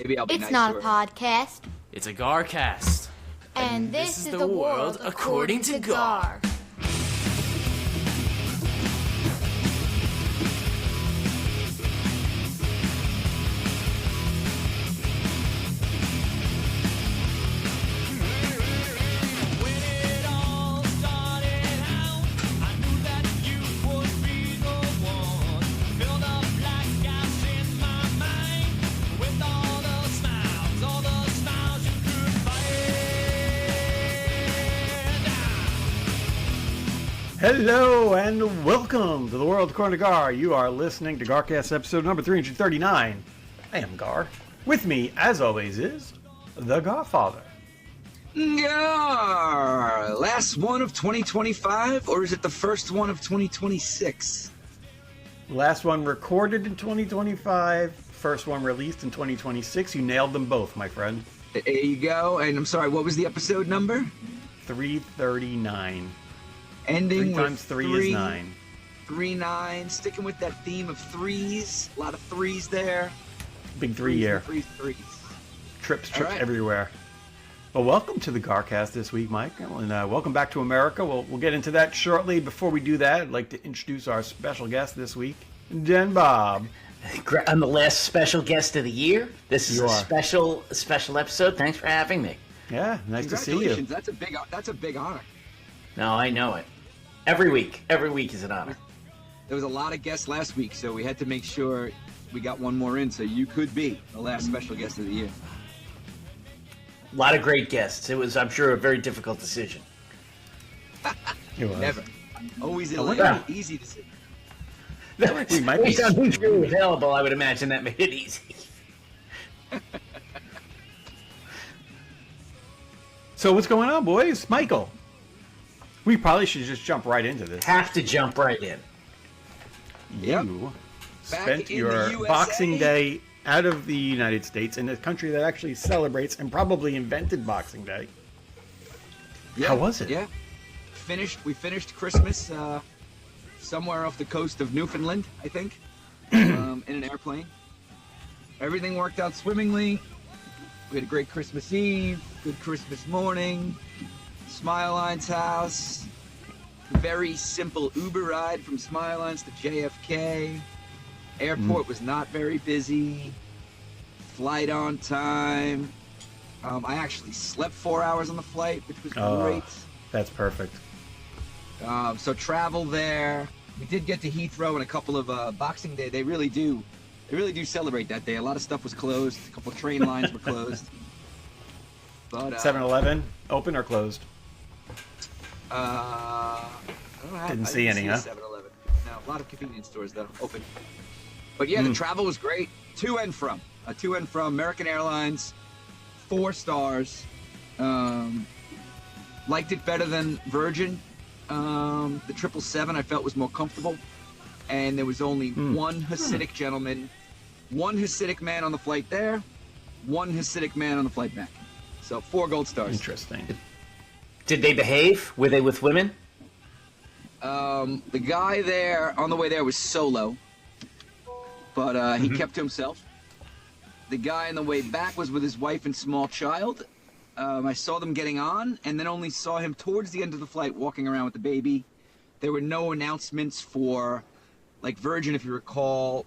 Maybe I'll be It's nice not to a her. podcast. It's a Garcast. And this is the world according to Gar. Hello and welcome to the World According to Gar. You are listening to Garcast episode number 339. I am Gar. With me, as always, is the Garfather. Gar! Last one of 2025, or is it the first one of 2026? Last one recorded in 2025, first one released in 2026. You nailed them both, my friend. There you go. And I'm sorry, what was the episode number? 339. Ending 3 with times 3 is 9. 3-9. Sticking with that theme of threes. A lot of threes there. Big 3 year. Threes. Trips All right. everywhere. Well, welcome to the Garcast this week, Mike, and welcome back to America. We'll get into that shortly. Before we do that, I'd like to introduce our special guest this week, Jen Bob. I'm the last special guest of the year. This is You a are. special episode. Thanks for having me. Yeah, nice to see you. Congratulations. That's a big honor. No, I know it. Every week is an honor. There was a lot of guests last week, so we had to make sure we got one more in, so you could be the last special guest of the year. A lot of great guests. It was, I'm sure, a very difficult decision. It was. Never. Always yeah. easy to see. We might be- Based on who's really available, I would imagine that made it easy. So what's going on, boys? Michael. We probably should just jump right into this. Have to jump right in. Yep. You Back spent in your the USA. Boxing Day out of the United States in a country that actually celebrates and probably invented Boxing Day. Yeah, How was it? Yeah. We finished Christmas somewhere off the coast of Newfoundland, I think, in an airplane. Everything worked out swimmingly. We had a great Christmas Eve, good Christmas morning, Smile Line's house, very simple Uber ride from Smile Lines to JFK. Airport was not very busy. Flight on time. I actually slept 4 hours on the flight, which was great. That's perfect. So travel there. We did get to Heathrow and a couple of Boxing Day. They really do celebrate that day. A lot of stuff was closed. A couple of train lines were closed. But 7-Eleven, open or closed? Didn't see any, huh? 7-Eleven. No, a lot of convenience stores though open. But yeah, the travel was great. To and from American Airlines, 4 stars. Liked it better than Virgin. The 777 I felt was more comfortable, and there was only one Hasidic gentleman, one Hasidic man on the flight there, one Hasidic man on the flight back. So 4 gold stars. Interesting. Did they behave? Were they with women? The guy there on the way there was solo, but he kept to himself. The guy on the way back was with his wife and small child. I saw them getting on, and then only saw him towards the end of the flight walking around with the baby. There were no announcements for, like Virgin, if you recall.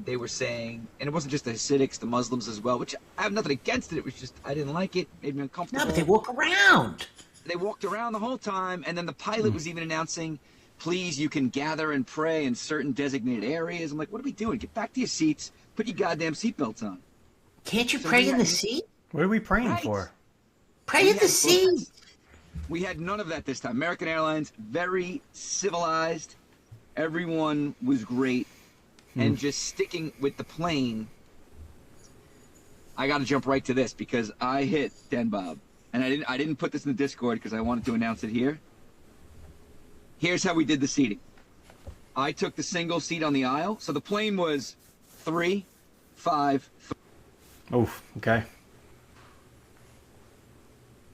They were saying, and it wasn't just the Hasidics, the Muslims as well, which I have nothing against it. It was just, I didn't like it. Made me uncomfortable. No, but they walk around. They walked around the whole time, and then the pilot was even announcing, please, you can gather and pray in certain designated areas. I'm like, what are we doing? Get back to your seats. Put your goddamn seatbelts on. Can't you So pray we in had- the seat? What are we praying Right. for? Pray We in the had seat. We had none of that this time. American Airlines, very civilized. Everyone was great. And just sticking with the plane, I got to jump right to this because I hit Den Bob. And I didn't put this in the Discord because I wanted to announce it here. Here's how we did the seating. I took the single seat on the aisle. So the plane was 3, 5, 3. Oh, okay.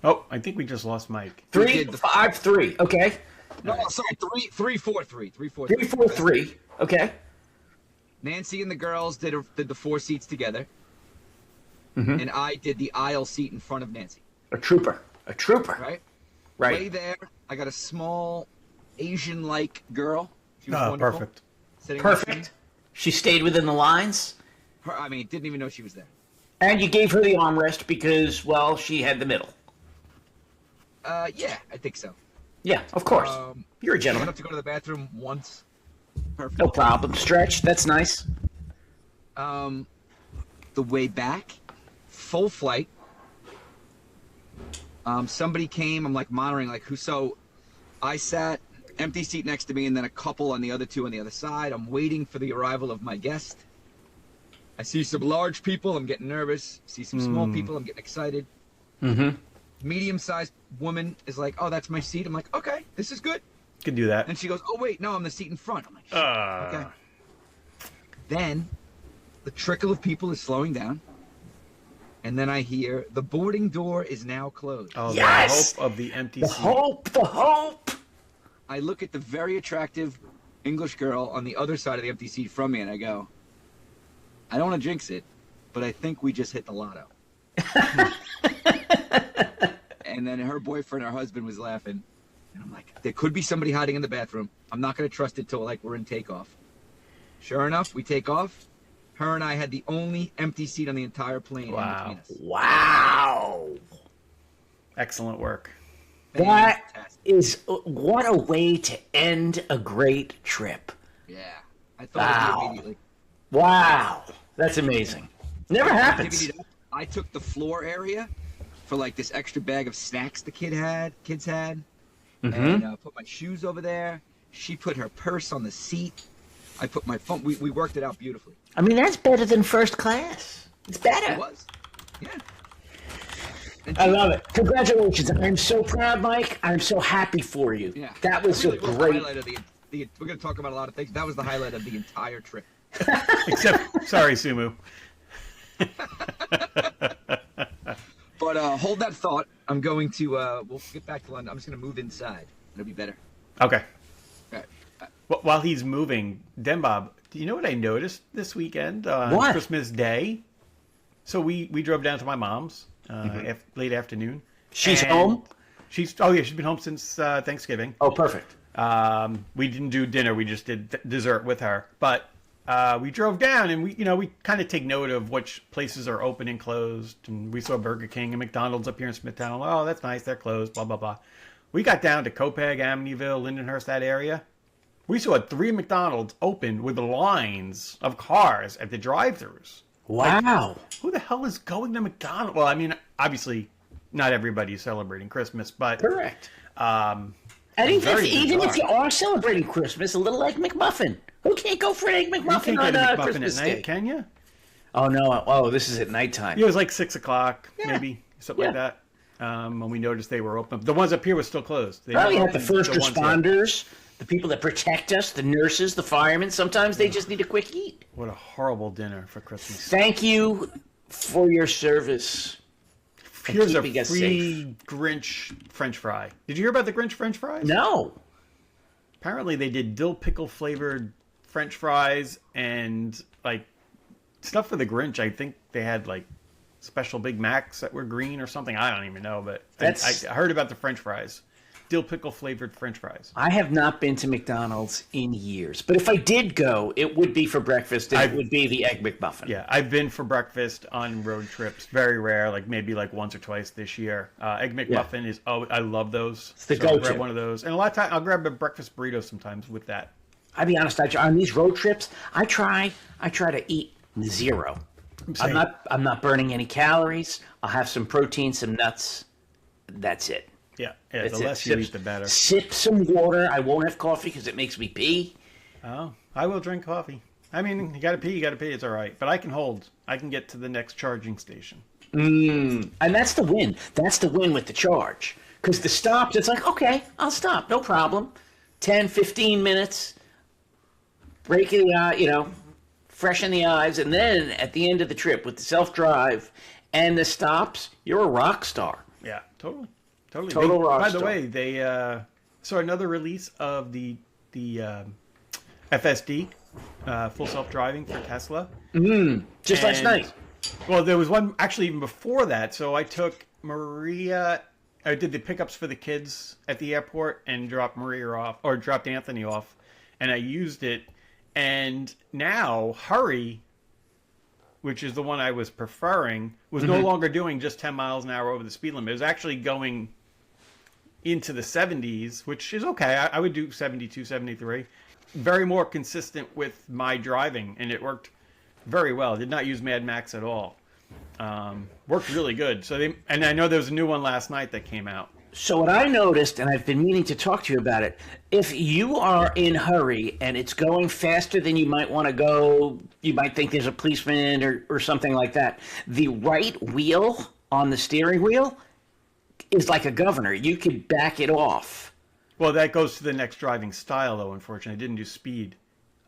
Oh, I think we just lost Mike. 3, 5, 3. Okay. No, sorry, 3, 4, 3. 3, 4, 3, 4, 3. Okay. Nancy and the girls did the 4 seats together. and I did the aisle seat in front of Nancy. A trooper. A trooper. Right? Right. Way there, I got a small Asian-like girl. She was wonderful. Perfect. Sitting next to me. Perfect. She stayed within the lines. Didn't even know she was there. And you gave her the armrest because, well, she had the middle. Yeah, I think so. Yeah, of course. You're a I gentleman. have to go to the bathroom once. Perfect. No problem. Stretch. That's nice. The way back, full flight. Somebody came. I'm like monitoring, like who. So I sat empty seat next to me, and then a couple on the other two on the other side. I'm waiting for the arrival of my guest. I see some large people. I'm getting nervous. See some small people. I'm getting excited. Mm-hmm. Medium-sized woman is like, "Oh, that's my seat." I'm like, "Okay, this is good." Could do that. And she goes, "Oh wait, no, I'm the seat in front." I'm like, "Shit, okay." Then the trickle of people is slowing down, and then I hear the boarding door is now closed. Oh, Yes! the hope of the empty The seat. hope. The hope. I look at the very attractive English girl on the other side of the empty seat from me, and I go, "I don't want to jinx it, but I think we just hit the lotto." And then her boyfriend, her husband, was laughing. And I'm like, there could be somebody hiding in the bathroom. I'm not going to trust it till like we're in takeoff. Sure enough, we take off. Her and I had the only empty seat on the entire plane. Wow. In between us. Wow. Excellent work. That Fantastic. is what a way to end a great trip. Yeah. I thought of Wow. you immediately. Wow. That's amazing. Never happens. Divvied it up. I took the floor area for like this extra bag of snacks the kids had, and put my shoes over there. She put her purse on the seat. I put my phone. We worked it out beautifully. I mean, that's better than first class. It's better. It was. Yeah. And I love it. Congratulations. I'm so proud, Mike. I'm so happy for you. Yeah. That was Really a was the great. highlight of the we're going to talk about a lot of things. That was the highlight of the entire trip. Except, sorry, Sumu. But hold that thought. I'm going to. We'll get back to London. I'm just going to move inside. It'll be better. Okay. All right. While he's moving, Denbob, do you know what I noticed this weekend on What? Christmas Day? So we drove down to my mom's late afternoon. She's And home? She's been home since Thanksgiving. Oh, perfect. We didn't do dinner. We just did dessert with her. But we drove down, and we kind of take note of which places are open and closed. And we saw Burger King and McDonald's up here in Smithtown. Oh, that's nice. They're closed. Blah blah blah. We got down to Copeg, Amityville, Lindenhurst, that area. We saw 3 McDonald's open with lines of cars at the drive-thrus. Wow. Who the hell is going to McDonald's? Well, I mean, obviously, not everybody's celebrating Christmas, but Correct. And even very if you bizarre. are celebrating Christmas, a little Egg McMuffin. Who can't go for an Egg you McMuffin can't on get a McMuffin Christmas at night, Day? can you? Oh, no. Oh, this is at nighttime. It was like 6 o'clock, Yeah. maybe something like Yeah. that. When we noticed they were open, the ones up here were still closed. They Well, you never have the opened first ones here. responders, the people that protect us, the nurses, the firemen. Sometimes they just need a quick eat. What a horrible dinner for Christmas. Thank you for your service. and Here's a keeping us free Grinch French fry. Did you hear about the Grinch French fries? No. Apparently they did dill pickle flavored French fries and like stuff for the Grinch. I think they had like special Big Macs that were green or something. I don't even know, but That's- I heard about the French fries. Dill pickle flavored French fries. I have not been to McDonald's in years. But if I did go, it would be for breakfast, and it would be the Egg McMuffin. Yeah, I've been for breakfast on road trips. Very rare, like maybe like once or twice this year. Egg McMuffin is I love those. It's the I'll go-to. grab one of those, and a lot of time I'll grab a breakfast burrito sometimes with that. I'll be honest, on these road trips, I try to eat zero. Same. I'm not burning any calories. I'll have some protein, some nuts. That's it. Yeah, That's the it. less you eat, the better. Sip some water. I won't have coffee because it makes me pee. Oh, I will drink coffee. I mean, you gotta pee. It's all right. But I can hold. I can get to the next charging station. And that's the win. That's the win with the charge. Because the stops, it's like, okay, I'll stop. No problem. 10, 15 minutes. Break the eye, freshen the eyes. And then at the end of the trip with the self-drive and the stops, you're a rock star. Yeah, totally. Total rock By the star. way, they saw another release of the FSD, full self-driving for Tesla. Just last And night. Well, there was one actually even before that. So I took Maria. I did the pickups for the kids at the airport and dropped Maria off, or dropped Anthony off, and I used it. And now Hurry, which is the one I was preferring, was no longer doing just 10 miles an hour over the speed limit. It was actually going into the 70s, which is okay. I would do 72, 73. Very more consistent with my driving, and it worked very well. Did not use Mad Max at all. Worked really good. And I know there was a new one last night that came out. So what I noticed, and I've been meaning to talk to you about it, if you are in a hurry and it's going faster than you might want to go, you might think there's a policeman or something like that, the right wheel on the steering wheel is like a governor. You could back it off. Well, that goes to the next driving style, though, unfortunately. I didn't do speed.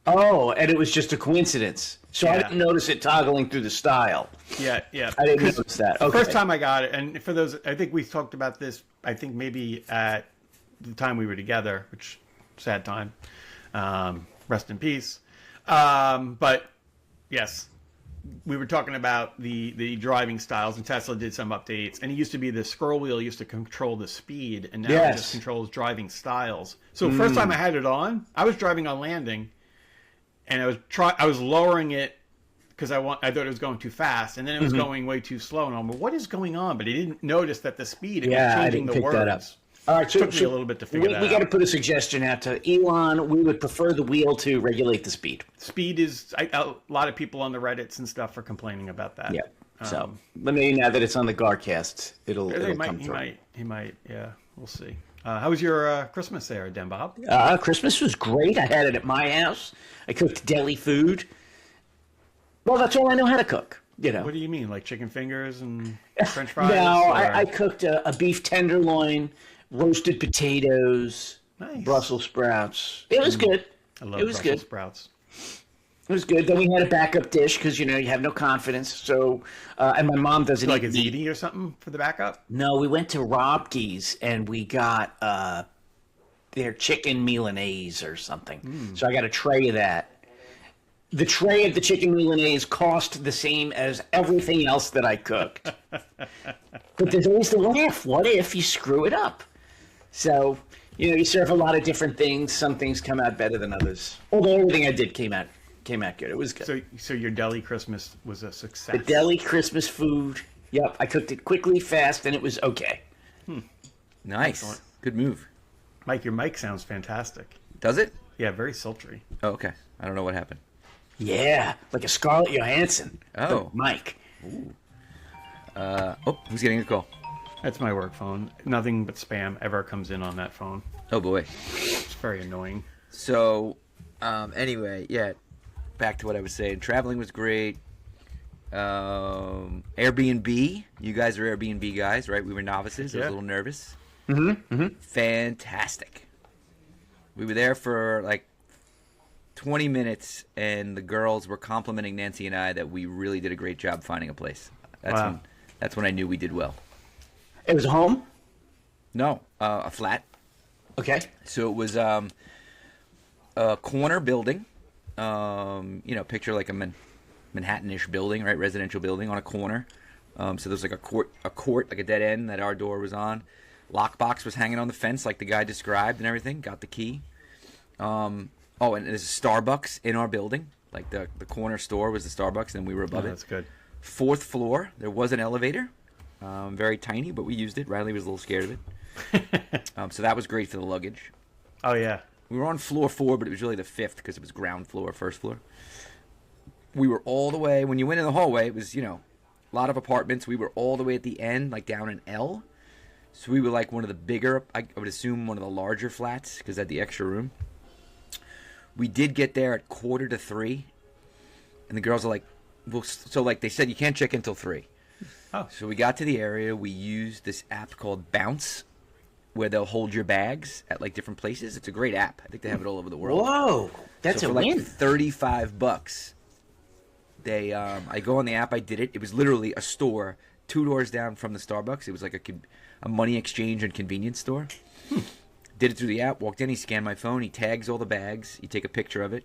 Oh, and it was just a coincidence. So I didn't notice it toggling through the style. Yeah. I didn't notice that. Okay. First time I got it, and for those, I think we talked about this, I think maybe at the time we were together, which, sad time. Rest in peace. But, yes, we were talking about the driving styles, and Tesla did some updates, and it used to be the scroll wheel used to control the speed, and now it just controls driving styles. So first time I had it on, I was driving on landing, and I was lowering it because I thought it was going too fast, and then it was going way too slow, and I'm like, what is going on? But I didn't notice that the speed, it was changing the words. That up. All right, so it took me a little bit to figure that out. We got to put a suggestion out to Elon. We would prefer the wheel to regulate the speed. Speed is a lot of people on the Reddits and stuff are complaining about that. Yeah. So, but maybe now that it's on the Garcast, it'll come through. He might. Yeah, we'll see. How was your Christmas there, Den Bob? Christmas was great. I had it at my house. I cooked deli food. Well, that's all I know how to cook. You know. What do you mean, like chicken fingers and French fries? No, I cooked a beef tenderloin, roasted potatoes, Brussels sprouts. It was good. I love Brussels sprouts. It was good. Then we had a backup dish because you have no confidence. So, and my mom doesn't like a ziti or something for the backup. No, we went to Robke's and we got their chicken Milanese or something. So I got a tray of that. The tray of the chicken Milanese cost the same as everything else that I cooked. But there's always the what if. What if you screw it up? So, you serve a lot of different things. Some things come out better than others. Although everything I did came out good. It was good. So your deli Christmas was a success. The deli Christmas food. Yep, I cooked it quickly, fast, and it was okay. Nice. Excellent. Good move. Mike, your mic sounds fantastic. Does it? Yeah, very sultry. Oh, okay. I don't know what happened. Yeah, like a Scarlett Johansson. Oh. Mike. Ooh. Who's getting a call? That's my work phone. Nothing but spam ever comes in on that phone. Oh, boy. It's very annoying. So, anyway, yeah, back to what I was saying. Traveling was great. Airbnb. You guys are Airbnb guys, right? We were novices. I was a little nervous. Fantastic. We were there for like 20 minutes, and the girls were complimenting Nancy and I that we really did a great job finding a place. That's when I knew we did well. It was a home? No, a flat. Okay. So it was a corner building. Picture like a Manhattan-ish building, right? Residential building on a corner. So there's like a court, like a dead end that our door was on. Lockbox was hanging on the fence like the guy described and everything. Got the key. And there's a Starbucks in our building. Like the corner store was the Starbucks, and we were above it. That's good. 4th floor, there was an elevator. Very tiny, but we used it. Riley was a little scared of it. So that was great for the luggage. Oh, yeah. We were on floor 4, but it was really the 5th because it was ground floor, first floor. We were all the way, when you went in the hallway, it was, a lot of apartments. We were all the way at the end, like down in L. So we were like one of the bigger, I would assume one of the larger flats because it had the extra room. We did get there at 2:45, and the girls are like, they said you can't check in until 3. Oh. So we got to the area. We used this app called Bounce, where they'll hold your bags at like different places. It's a great app. I think they have it all over the world. Whoa, that's so a for win. Like $35. I go on the app. I did it. It was literally a store 2 doors down from the Starbucks. It was like a money exchange and convenience store. Did it through the app. Walked in. He scanned my phone. He tags all the bags. You take a picture of it,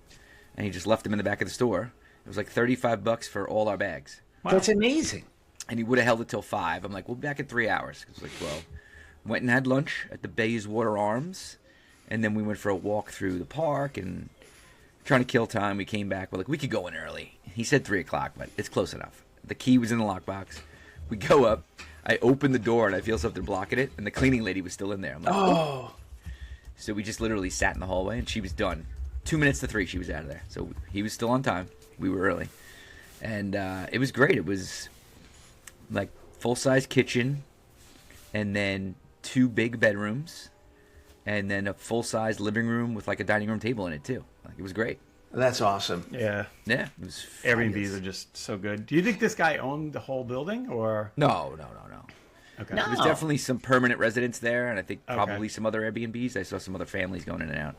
and he just left them in the back of the store. It was like $35 for all our bags. That's amazing. And he would have held it till 5. I'm like, we'll be back in 3 hours. It was like, well, went and had lunch at the Bayswater Arms, and then we went for a walk through the park and trying to kill time. We came back. We're like, we could go in early. He said 3 o'clock, but it's close enough. The key was in the lockbox. We go up. I open the door, and I feel something blocking it, and the cleaning lady was still in there. I'm like, oh. So we just literally sat in the hallway, and she was done. 2 minutes to 3, she was out of there. So he was still on time. We were early. And it was great. It was like full-size kitchen, and then 2 big bedrooms, and then a full-size living room with like a dining room table in it too. Like, it was great. That's awesome. Yeah. Yeah, it was Airbnbs are just so good. Do you think this guy owned the whole building, or? No. Okay. No. There's definitely some permanent residents there, and I think probably some other Airbnbs. I saw some other families going in and out.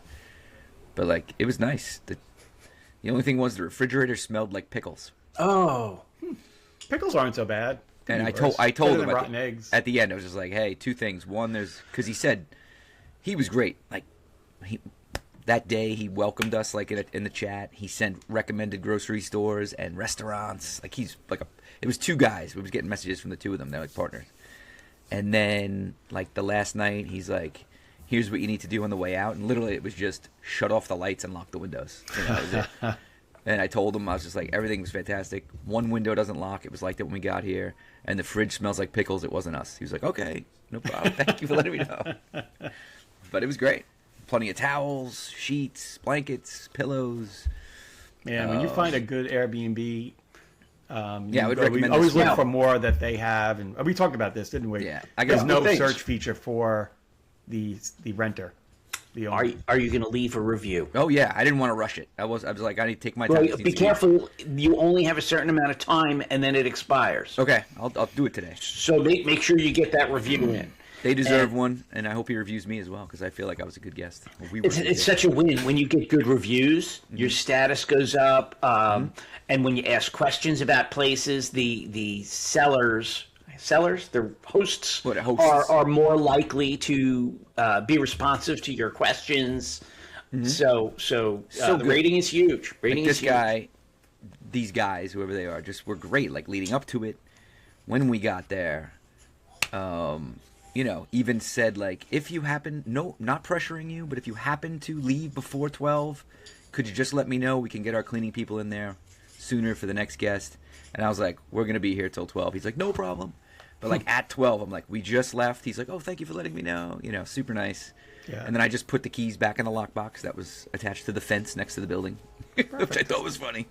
But like, it was nice. The only thing was the refrigerator smelled like pickles. Oh. Pickles aren't so bad. And I Better told than him rotten eggs. at the end, I was just like, hey, 2 things. One, because he said he was great. Like, that day he welcomed us like in the chat. He sent recommended grocery stores and restaurants. Like, he's like it was 2 guys. We was getting messages from the 2 of them. They're like partners. And then like the last night, he's like, here's what you need to do on the way out. And literally it was just shut off the lights and lock the windows. That was it. And I told him, I was just like, everything was fantastic. 1 window doesn't lock. It was like that when we got here. And the fridge smells like pickles. It wasn't us. He was like, okay, no problem. Thank you for letting me know. But it was great. Plenty of towels, sheets, blankets, pillows. Yeah, when you find a good Airbnb, I would recommend always this. look for more that they have. And we talked about this, didn't we? Yeah. There's no things. search feature for the renter. The owner. Are you going to leave a review? Oh, yeah. I didn't want to rush it. I was like, I need to take my time. Well, This be needs to careful. You only have a certain amount of time, and then it expires. Okay, I'll do it today. So make sure you get that review in. They deserve one, and I hope he reviews me as well, because I feel like I was a good guest. It's such a win when you get good reviews. Your status goes up, and when you ask questions about places, the sellers, the hosts, are more likely to be responsive to your questions. So the rating is huge. These guys, whoever they are, just were great. Like, leading up to it, when we got there, even said, like, if you happen, not pressuring you, but if you happen to leave before 12, could you just let me know? We can get our cleaning people in there sooner for the next guest. And I was like, we're going to be here till 12. He's like, no problem. But like at 12, I'm like, we just left. He's like, oh, thank you for letting me know. Super nice. Yeah. And then I just put the keys back in the lockbox that was attached to the fence next to the building, which I thought was funny.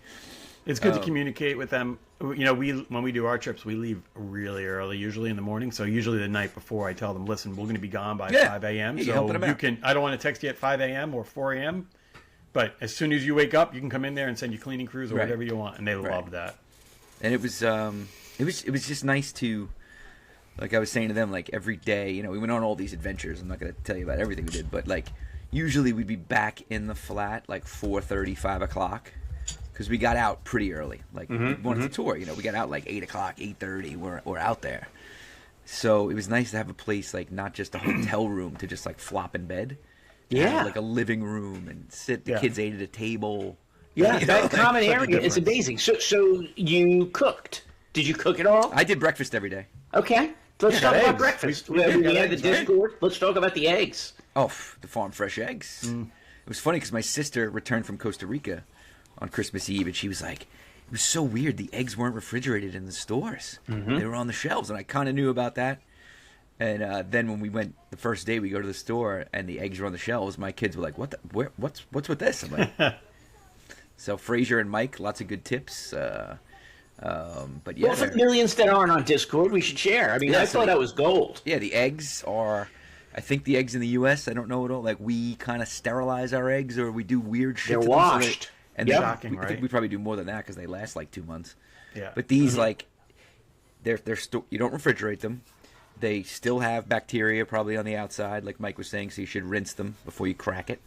It's good to communicate with them. When we do our trips, we leave really early, usually in the morning. So usually the night before, I tell them, listen, we're going to be gone by 5 a.m. So you can. I don't want to text you at 5 a.m. or 4 a.m. But as soon as you wake up, you can come in there and send your cleaning crews or whatever you want, and they love that. And it was just nice to, like I was saying to them, like every day, we went on all these adventures. I'm not going to tell you about everything we did, but like usually we'd be back in the flat like 4:30, 5 o'clock. Because we got out pretty early. Like, we wanted to tour. We got out like 8 o'clock, 8:30. We're out there. So it was nice to have a place, like, not just a hotel room to just, like, flop in bed. Yeah. Like a living room and sit. The kids ate at a table. Yeah, that common area is amazing. So you cooked. Did you cook it all? I did breakfast every day. Okay. Let's talk about breakfast. We had the Discord. Right? Let's talk about the eggs. Oh, the farm fresh eggs. It was funny because my sister returned from Costa Rica on Christmas Eve, and she was like, it was so weird. The eggs weren't refrigerated in the stores. They were on the shelves, and I kind of knew about that. And then when we went the first day, we go to the store, and the eggs were on the shelves. My kids were like, what's with this? I'm like, so Fraser and Mike, lots of good tips. But yeah. Well, for millions that aren't on Discord, we should share. I mean, I thought that was gold. Yeah, the eggs are... I think the eggs in the U.S., I don't know at all. Like, we kind of sterilize our eggs, or we do weird shit. They're washed. And shocking, right? I think we probably do more than that because they last like 2 months. Yeah. But these, like, they're you don't refrigerate them. They still have bacteria probably on the outside, like Mike was saying, so you should rinse them before you crack it.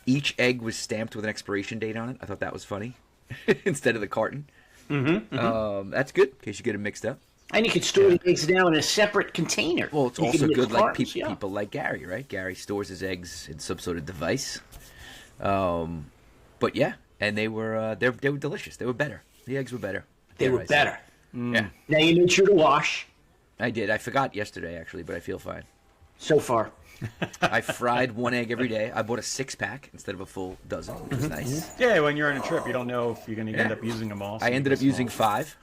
Each egg was stamped with an expiration date on it. I thought that was funny. Instead of the carton. That's good in case you get them mixed up. And you can store the eggs now in a separate container. Well, it's also good like people like Gary, right? Gary stores his eggs in some sort of device. But yeah, and they were delicious. They were better. The eggs were better. They were better. Yeah, Now you made sure to wash. I did. I forgot yesterday actually, but I feel fine. So far. I fried one egg every day. I bought a 6-pack instead of a full dozen, which is nice. Yeah, when you're on a trip, you don't know if you're going to end up using them all. so I you ended up just using small. 5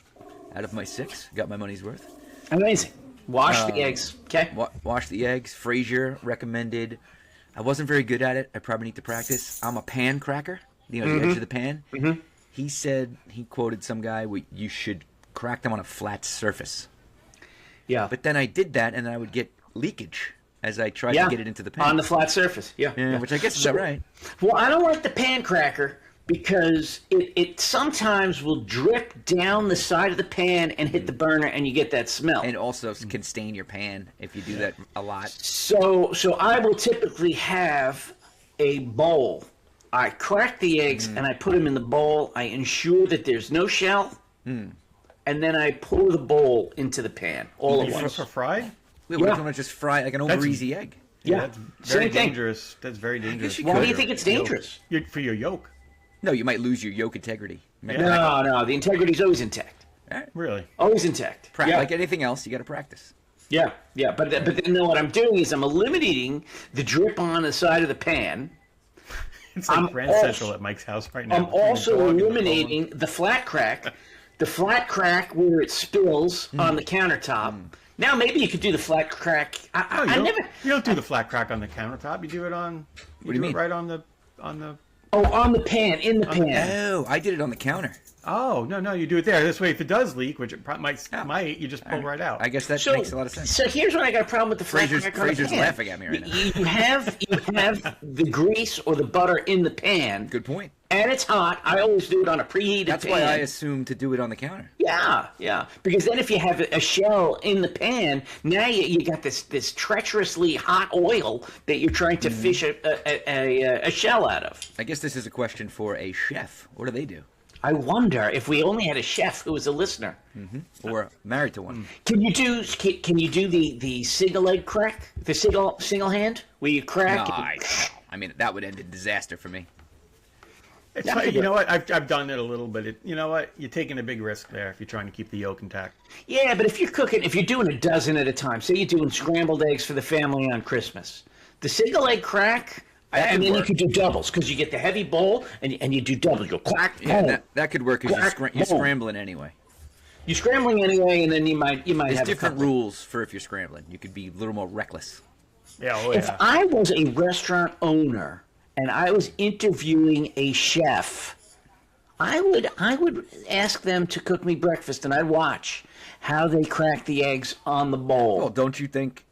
out of my 6. Got my money's worth. Amazing. Wash the eggs. Okay. Wash the eggs. Frazier recommended. I wasn't very good at it. I probably need to practice. I'm a pan cracker. You know, the edge of the pan. Mm-hmm. He said, he quoted some guy, you should crack them on a flat surface. Yeah. But then I did that, and I would get leakage as I tried to get it into the pan. On the flat surface. Yeah. Yeah, which I guess is all right. Well, I don't like the pan cracker because it sometimes will drip down the side of the pan and hit the burner, and you get that smell. And also can stain your pan if you do that a lot. So I will typically have a bowl. I crack the eggs and I put them in the bowl. I ensure that there's no shell, and then I pour the bowl into the pan all at You once. for fried? Wait, what if you want to just fry like an over easy egg? Yeah, That's very same thing. dangerous. That's very dangerous. you Why could. do you think it's dangerous? For your yolk. No, you might lose your yolk integrity. No, the integrity's always intact. Really? Always intact. Yeah. Like anything else, you got to practice. Yeah. But then what I'm doing is I'm eliminating the drip on the side of the pan. It's like I'm Grand also- Central at Mike's house right now. I'm between the also dog and the eliminating the flat crack. The flat crack where it spills on the countertop. Now maybe you could do the flat crack. phone. I No, never. you don't do the flat crack on the countertop. You do it on. do you mean? It right on the. Oh, on the pan, in the pan. Oh, I did it on the counter. Oh no! You do it there. This way, if it does leak, which it might, you just pull right out. I guess that So, makes a lot of sense. so here's when I got a problem with the flat Frazier's crack on the Frazier's pan. laughing at me right now. You have the grease or the butter in the pan, Good point. and it's hot. I always do it on a preheated That's pan. why I assume to do it on the counter. Yeah. Because then if you have a shell in the pan, now you got this treacherously hot oil that you're trying to fish a shell out of. I guess this is a question for a chef. What do they do? I wonder if we only had a chef who was a listener. Or married to one? Can you do the single leg crack, the single hand where you crack? No, I mean that would end in disaster for me. It's That funny, could you work. know what? I've done it a little, but you know what? You're taking a big risk there if you're trying to keep the yolk intact. Yeah, but if you're doing a dozen at a time, say you're doing scrambled eggs for the family on Christmas, the single egg crack. And then you could do doubles because you get the heavy bowl and you do double. You go clack, Yeah, boom. that could work because Crack, you're boom. scrambling anyway. You're scrambling anyway, and then you might There's have different a couple. rules for if you're scrambling. You could be a little more reckless. Yeah, oh If yeah. I was a restaurant owner and I was interviewing a chef, I would ask them to cook me breakfast, and I'd watch how they crack the eggs on the bowl. Well, don't you think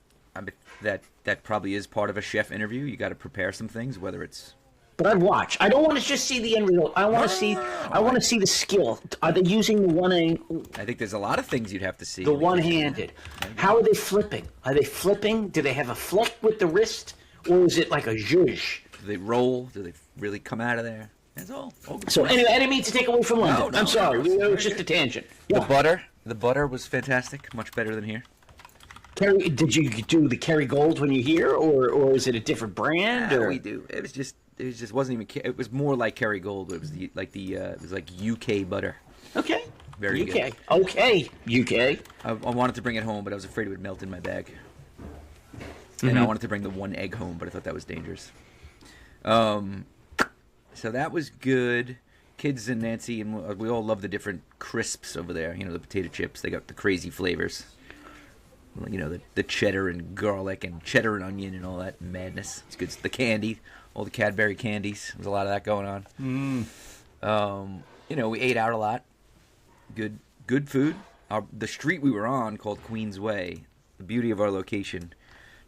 that probably is part of a chef interview? You got to prepare some things, whether it's But I'd watch. I don't want to just see the end result. I want to see. I want to see the skill. Are they using the I think there's a lot of things you'd have to see. the one-handed? How are they flipping? Are they flipping? Do they have a flick with the wrist, or is it like a zhuzh? Do they roll? Do they really come out of there? That's all. good So points. anyway, I didn't mean to take away from London. No, I'm sorry. no, It was just a tangent. the Yeah. butter was fantastic. Much better than here. Kerry, did you do the Kerry Gold when you're here, or is it a different brand? Yeah, or? we do. It just wasn't even. It was more like Kerry Gold. It was it was like UK butter. Okay. Very UK. good. Okay. UK. I wanted to bring it home, but I was afraid it would melt in my bag. And I wanted to bring the one egg home, but I thought that was dangerous. So that was good. Kids and Nancy and we all love the different crisps over there. You know, the potato chips. They got the crazy flavors. You know, the cheddar and garlic and cheddar and onion and all that madness. It's good. The candy, all the Cadbury candies. There's a lot of that going on. You know, we ate out a lot. Good food. The street we were on, called Queens Way, the beauty of our location.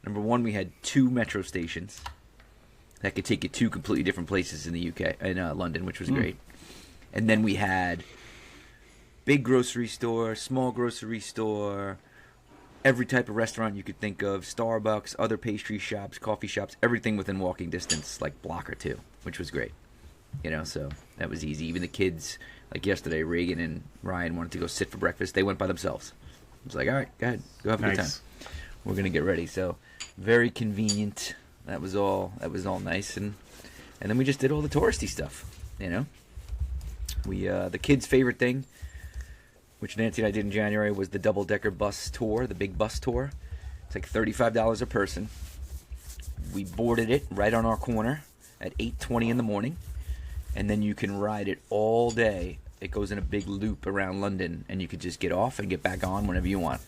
Number one, we had 2 metro stations that could take you 2 completely different places in the UK, in London, which was great. And then we had big grocery store, small grocery store, every type of restaurant you could think of, Starbucks, other pastry shops, coffee shops, everything within walking distance, like block or 2, which was great. You know, so that was easy. Even the kids, like yesterday, Reagan and Ryan wanted to go sit for breakfast. They went by themselves. I was like, all right, go ahead, go have a good time. Nice. We're gonna get ready. So very convenient. That was all nice, and then we just did all the touristy stuff. You know, we the kids' favorite thing which Nancy and I did in January, was the double-decker bus tour, the big bus tour. It's like $35 a person. We boarded it right on our corner at 8:20 in the morning, and then you can ride it all day. It goes in a big loop around London, and you could just get off and get back on whenever you want.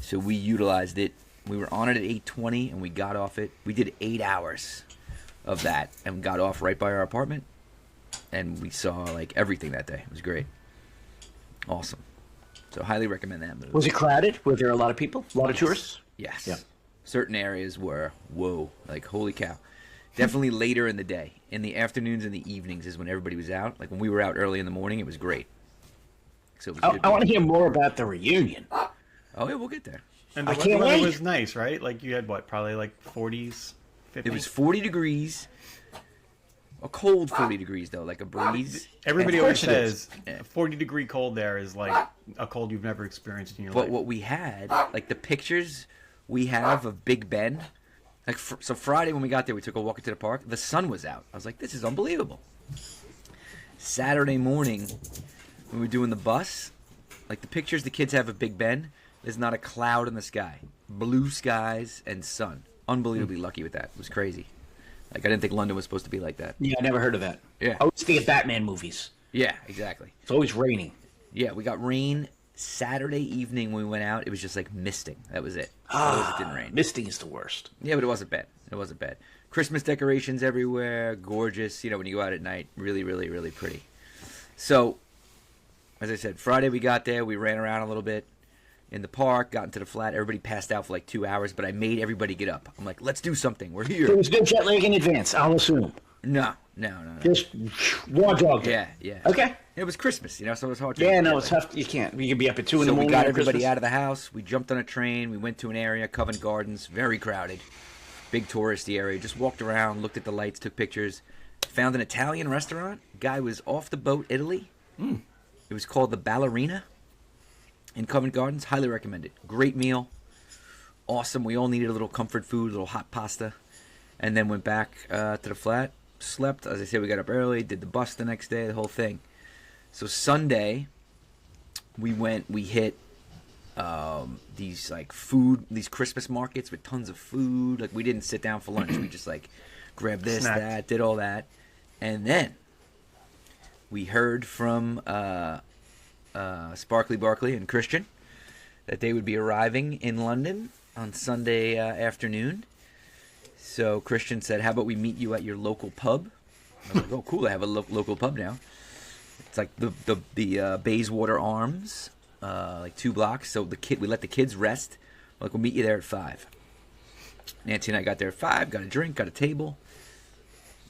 So we utilized it. We were on it at 8:20, and we got off it. We did 8 hours of that, and got off right by our apartment, and we saw like everything that day. It was great. Awesome. So highly recommend that movie. Was it crowded? Were there a lot of people? A lot of tourists? Yes. Yeah. Certain areas were, whoa, like holy cow. Definitely later in the day. In the afternoons and the evenings is when everybody was out. Like when we were out early in the morning, it was great. So it was good. I want to hear more about the reunion. Oh, yeah, we'll get there. And the I can't weather wait. was nice, right? Like you had what, probably like 40s, 50s? It was 40 degrees. A cold 40 degrees, though, like a breeze. Everybody Of always course it is. says Yeah. 40-degree cold there is like a cold you've never experienced in your But life. what we had, like the pictures we have of Big Ben, like so Friday when we got there, we took a walk into the park. The sun was out. I was like, this is unbelievable. Saturday morning, when we were doing the bus, like the pictures the kids have of Big Ben, there's not a cloud in the sky. Blue skies and sun. Unbelievably lucky with that. It was crazy. Like I didn't think London was supposed to be like that. Yeah, I never heard of that. Yeah. I always think of Batman movies. Yeah, exactly. It's always raining. Yeah, we got rain Saturday evening when we went out. It was just like misting. That was it. Otherwise it didn't rain. Misting is the worst. Yeah, but it wasn't bad. It wasn't bad. Christmas decorations everywhere, gorgeous. You know, when you go out at night, really, really, really pretty. So, as I said, Friday we got there. We ran around a little bit in the park, got into the flat. Everybody passed out for like 2 hours, but I made everybody get up. I'm like, let's do something. We're There here. was no jet lag in advance, I'll assume. No. Just raw dog. Yeah. Okay. It was Christmas, you know, so it was hard to. Yeah, no, it's tough. You can't. You can be up at 2 in the So morning. we got on everybody Christmas. out of the house. We jumped on a train. We went to an area, Covent Gardens, very crowded, big touristy area. Just walked around, looked at the lights, took pictures. Found an Italian restaurant. Guy was off the boat, Italy. It was called the Ballerina in Covent Gardens. Highly recommend it. Great meal. Awesome. We all needed a little comfort food, a little hot pasta, and then went back to the flat. Slept. As I said, we got up early, did the bus the next day, the whole thing. So Sunday, we hit these like these Christmas markets with tons of food. Like we didn't sit down for lunch. We just like grabbed this, Snacked. that, did all that, and then we heard from Sparkly Barkley and Christian that they would be arriving in London on Sunday afternoon. So Christian said, how about we meet you at your local pub? I was like, oh, cool, I have a local pub now. It's like the Bayswater Arms, like 2 blocks. So we let the kids rest. Like, we'll meet you there at 5. Nancy and I got there at 5, got a drink, got a table.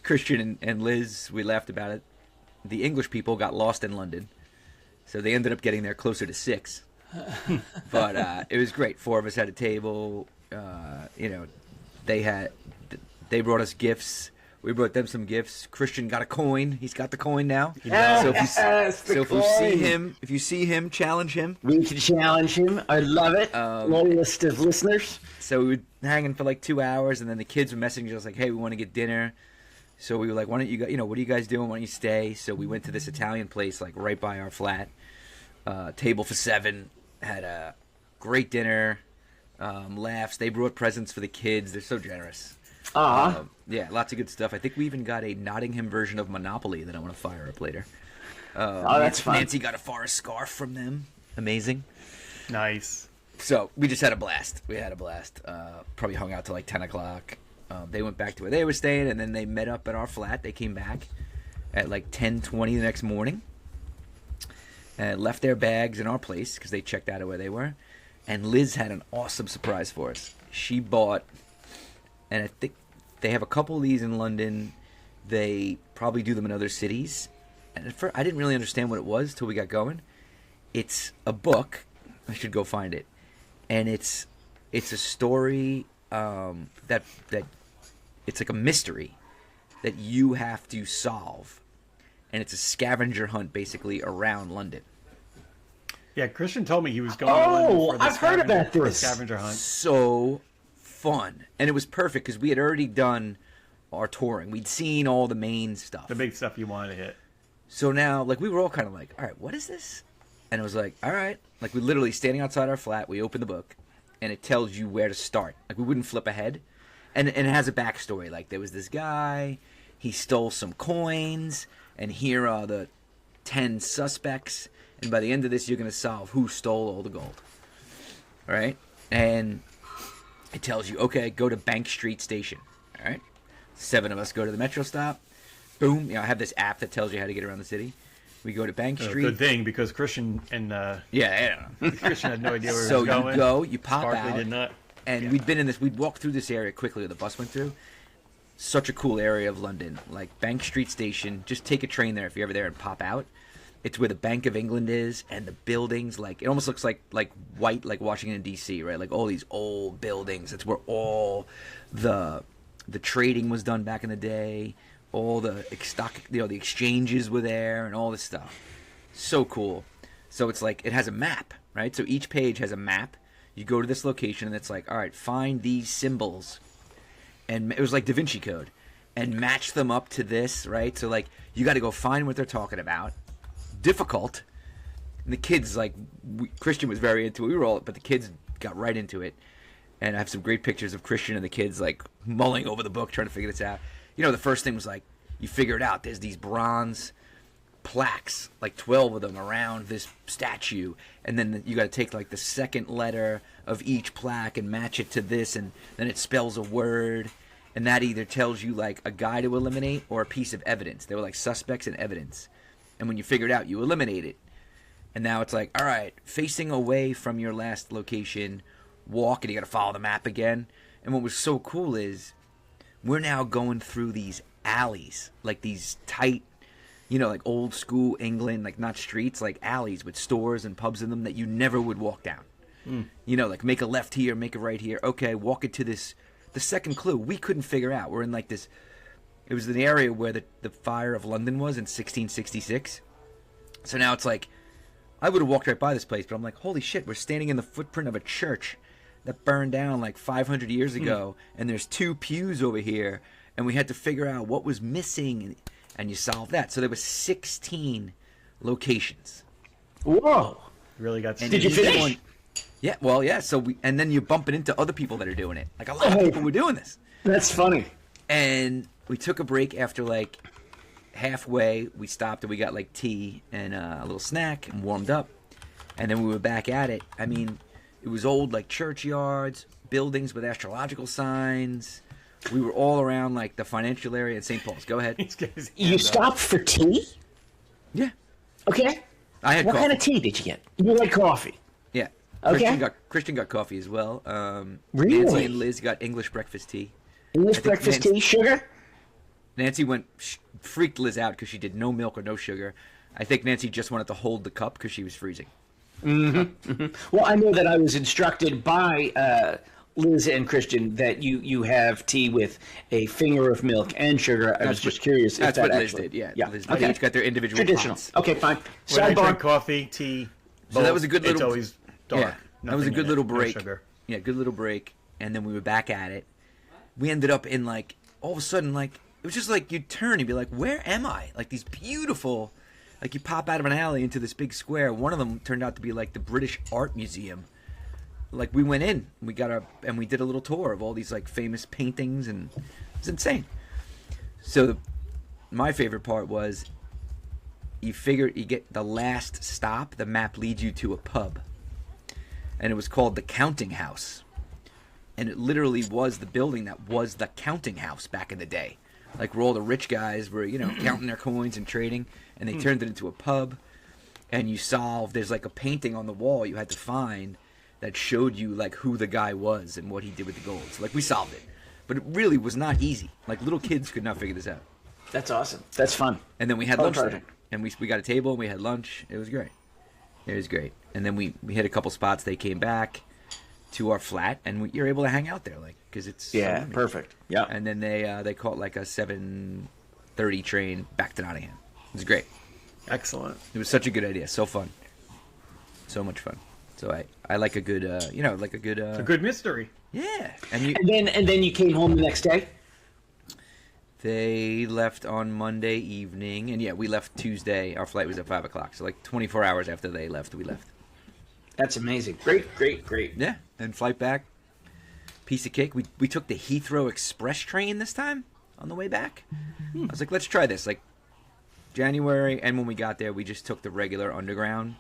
Christian and Liz, we laughed about it. The English people got lost in London. So they ended up getting there closer to 6. But it was great. 4 of us had a table. You know, they brought us gifts. We brought them some gifts. Christian got a coin. He's got the coin now. So if you see him, challenge him. We can challenge him. I love it. Long list of listeners. So we were hanging for like 2 hours, and then the kids were messaging us like, "Hey, we want to get dinner." So we were like, "Why don't you what are you guys doing? Why don't you stay?" So we went to this Italian place like right by our flat. Table for 7. Had a great dinner. Laughs. They brought presents for the kids. They're so generous. Yeah, lots of good stuff. I think we even got a Nottingham version of Monopoly that I want to fire up later. That's fun. Nancy got a forest scarf from them. Amazing. Nice. So we just had a blast. We had a blast. Probably hung out till like 10 o'clock. They went back to where they were staying, and then they met up at our flat. They came back at like 10:20 the next morning. And left their bags in our place because they checked out of where they were. And Liz had an awesome surprise for us. She bought, and I think they have a couple of these in London. They probably do them in other cities. And at first, I didn't really understand what it was till we got going. It's a book. I should go find it. And it's a story that it's like a mystery that you have to solve. And it's a scavenger hunt basically around London. Yeah, Christian told me he was going to London for the I've heard about for a this. scavenger hunt. So fun. And it was perfect because we had already done our touring. We'd seen all the main stuff. The big stuff you wanted to hit. So now, like, we were all kind of like, all right, what is this? And it was like, all right. Like, we literally standing outside our flat, we open the book, and it tells you where to start. Like, we wouldn't flip ahead. And it has a backstory. Like, there was this guy, he stole some coins, and here are the 10 suspects. And by the end of this, you're going to solve who stole all the gold. All right? And it tells you, okay, go to Bank Street Station. All right? 7 of us go to the metro stop. Boom. I have this app that tells you how to get around the city. We go to Bank Street. Good thing, because Christian and Yeah, I don't know. Christian had no idea where he So was going. you go, you pop Sparkly out. did not. And we'd been in this, we'd walked through this area quickly where the bus went through. Such a cool area of London. Like Bank Street Station. Just take a train there if you're ever there and pop out. It's where the Bank of England is, and the buildings, like, it almost looks like white, like Washington, D.C., right? Like all these old buildings. It's where all the trading was done back in the day. All the stock, the exchanges were there and all this stuff. So cool. So it's like, it has a map, right? So each page has a map. You go to this location and it's like, all right, find these symbols. And it was like Da Vinci Code. And match them up to this, right? So like, you got to go find what they're talking about. Difficult. And the kids, like, Christian was very into it. We were all, but the kids got right into it. And I have some great pictures of Christian and the kids, like, mulling over the book, trying to figure this out. The first thing was like, you figure it out. There's these bronze plaques, like 12 of them around this statue. And then you got to take, like, the second letter of each plaque and match it to this. And then it spells a word. And that either tells you, like, a guy to eliminate or a piece of evidence. They were like suspects and evidence. And when you figure it out, you eliminate it. And now it's like, all right, facing away from your last location, walk, and you got to follow the map again. And what was so cool is we're now going through these alleys, like these tight, like old school England, like not streets, like alleys with stores and pubs in them that you never would walk down. Like make a left here, make a right here. Okay, walk into this. The second clue we couldn't figure out. We're in like this. It was the area where the fire of London was in 1666. So now it's like, I would have walked right by this place, but I'm like, holy shit, we're standing in the footprint of a church that burned down like 500 years ago, and there's 2 pews over here, and we had to figure out what was missing, and you solve that. So there was 16 locations. Whoa. Really got. Did you finish? Yeah, well, yeah. So and then you're bumping into other people that are doing it. Like a lot of people were doing this. That's funny. And we took a break after like halfway. We stopped and we got like tea and a little snack and warmed up. And then we were back at it. I mean, it was old like churchyards, buildings with astrological signs. We were all around like the financial area in St. Paul's. Go ahead. You stopped for tea? Yeah. Okay. I had What coffee. kind of tea did you get? You like coffee? Yeah. Okay. Christian got coffee as well. Really? Nancy and Liz got English breakfast tea. English breakfast tea, sugar? Nancy freaked Liz out because she did no milk or no sugar. I think Nancy just wanted to hold the cup because she was freezing. Well, I know that I was instructed by Liz and Christian that you have tea with a finger of milk and sugar. I was just curious if That's that what Liz actually... did, yeah. Yeah. Liz, Okay. They each got their individual Traditional. pots. Okay, fine. When I drink Sidebar. coffee, tea. So that was a good It's little... always dark. Yeah, that was a Nothing good in little it, no break. sugar. Yeah, good little break. And then we were back at it. We ended up in like, all of a sudden, like, it was just like you'd turn and be like, where am I? Like these beautiful, like you pop out of an alley into this big square. One of them turned out to be like the British Art Museum. Like we went in, we did a little tour of all these like famous paintings, and it's insane. So my favorite part was you get the last stop, the map leads you to a pub. And it was called the Counting House. And it literally was the building that was the counting house back in the day. Like where all the rich guys were, counting their coins and trading, and they turned it into a pub. And there's like a painting on the wall you had to find that showed you like who the guy was and what he did with the gold. So like we solved it. But it really was not easy. Like little kids could not figure this out. That's awesome. That's fun. And then we had Oh, lunch there. perfect. And we got a table and we had lunch. It was great. It was great. And then we hit a couple spots. They came back to our flat, and you're able to hang out there, like, because it's Yeah, perfect. Yeah. And then they caught like a 7:30 train back to Nottingham. It was great. Excellent. It was such a good idea. So fun. So much fun. So I like a good like a good A good mystery. yeah. And you And then you came home the next day? They left on Monday evening, and yeah, we left Tuesday. Our flight was at 5 o'clock, so like 24 hours after they left, we left. That's amazing. Great, great, great. Yeah, and flight back, piece of cake. We took the Heathrow Express train this time on the way back. I was like, let's try this. Like January, and when we got there, we just took the regular underground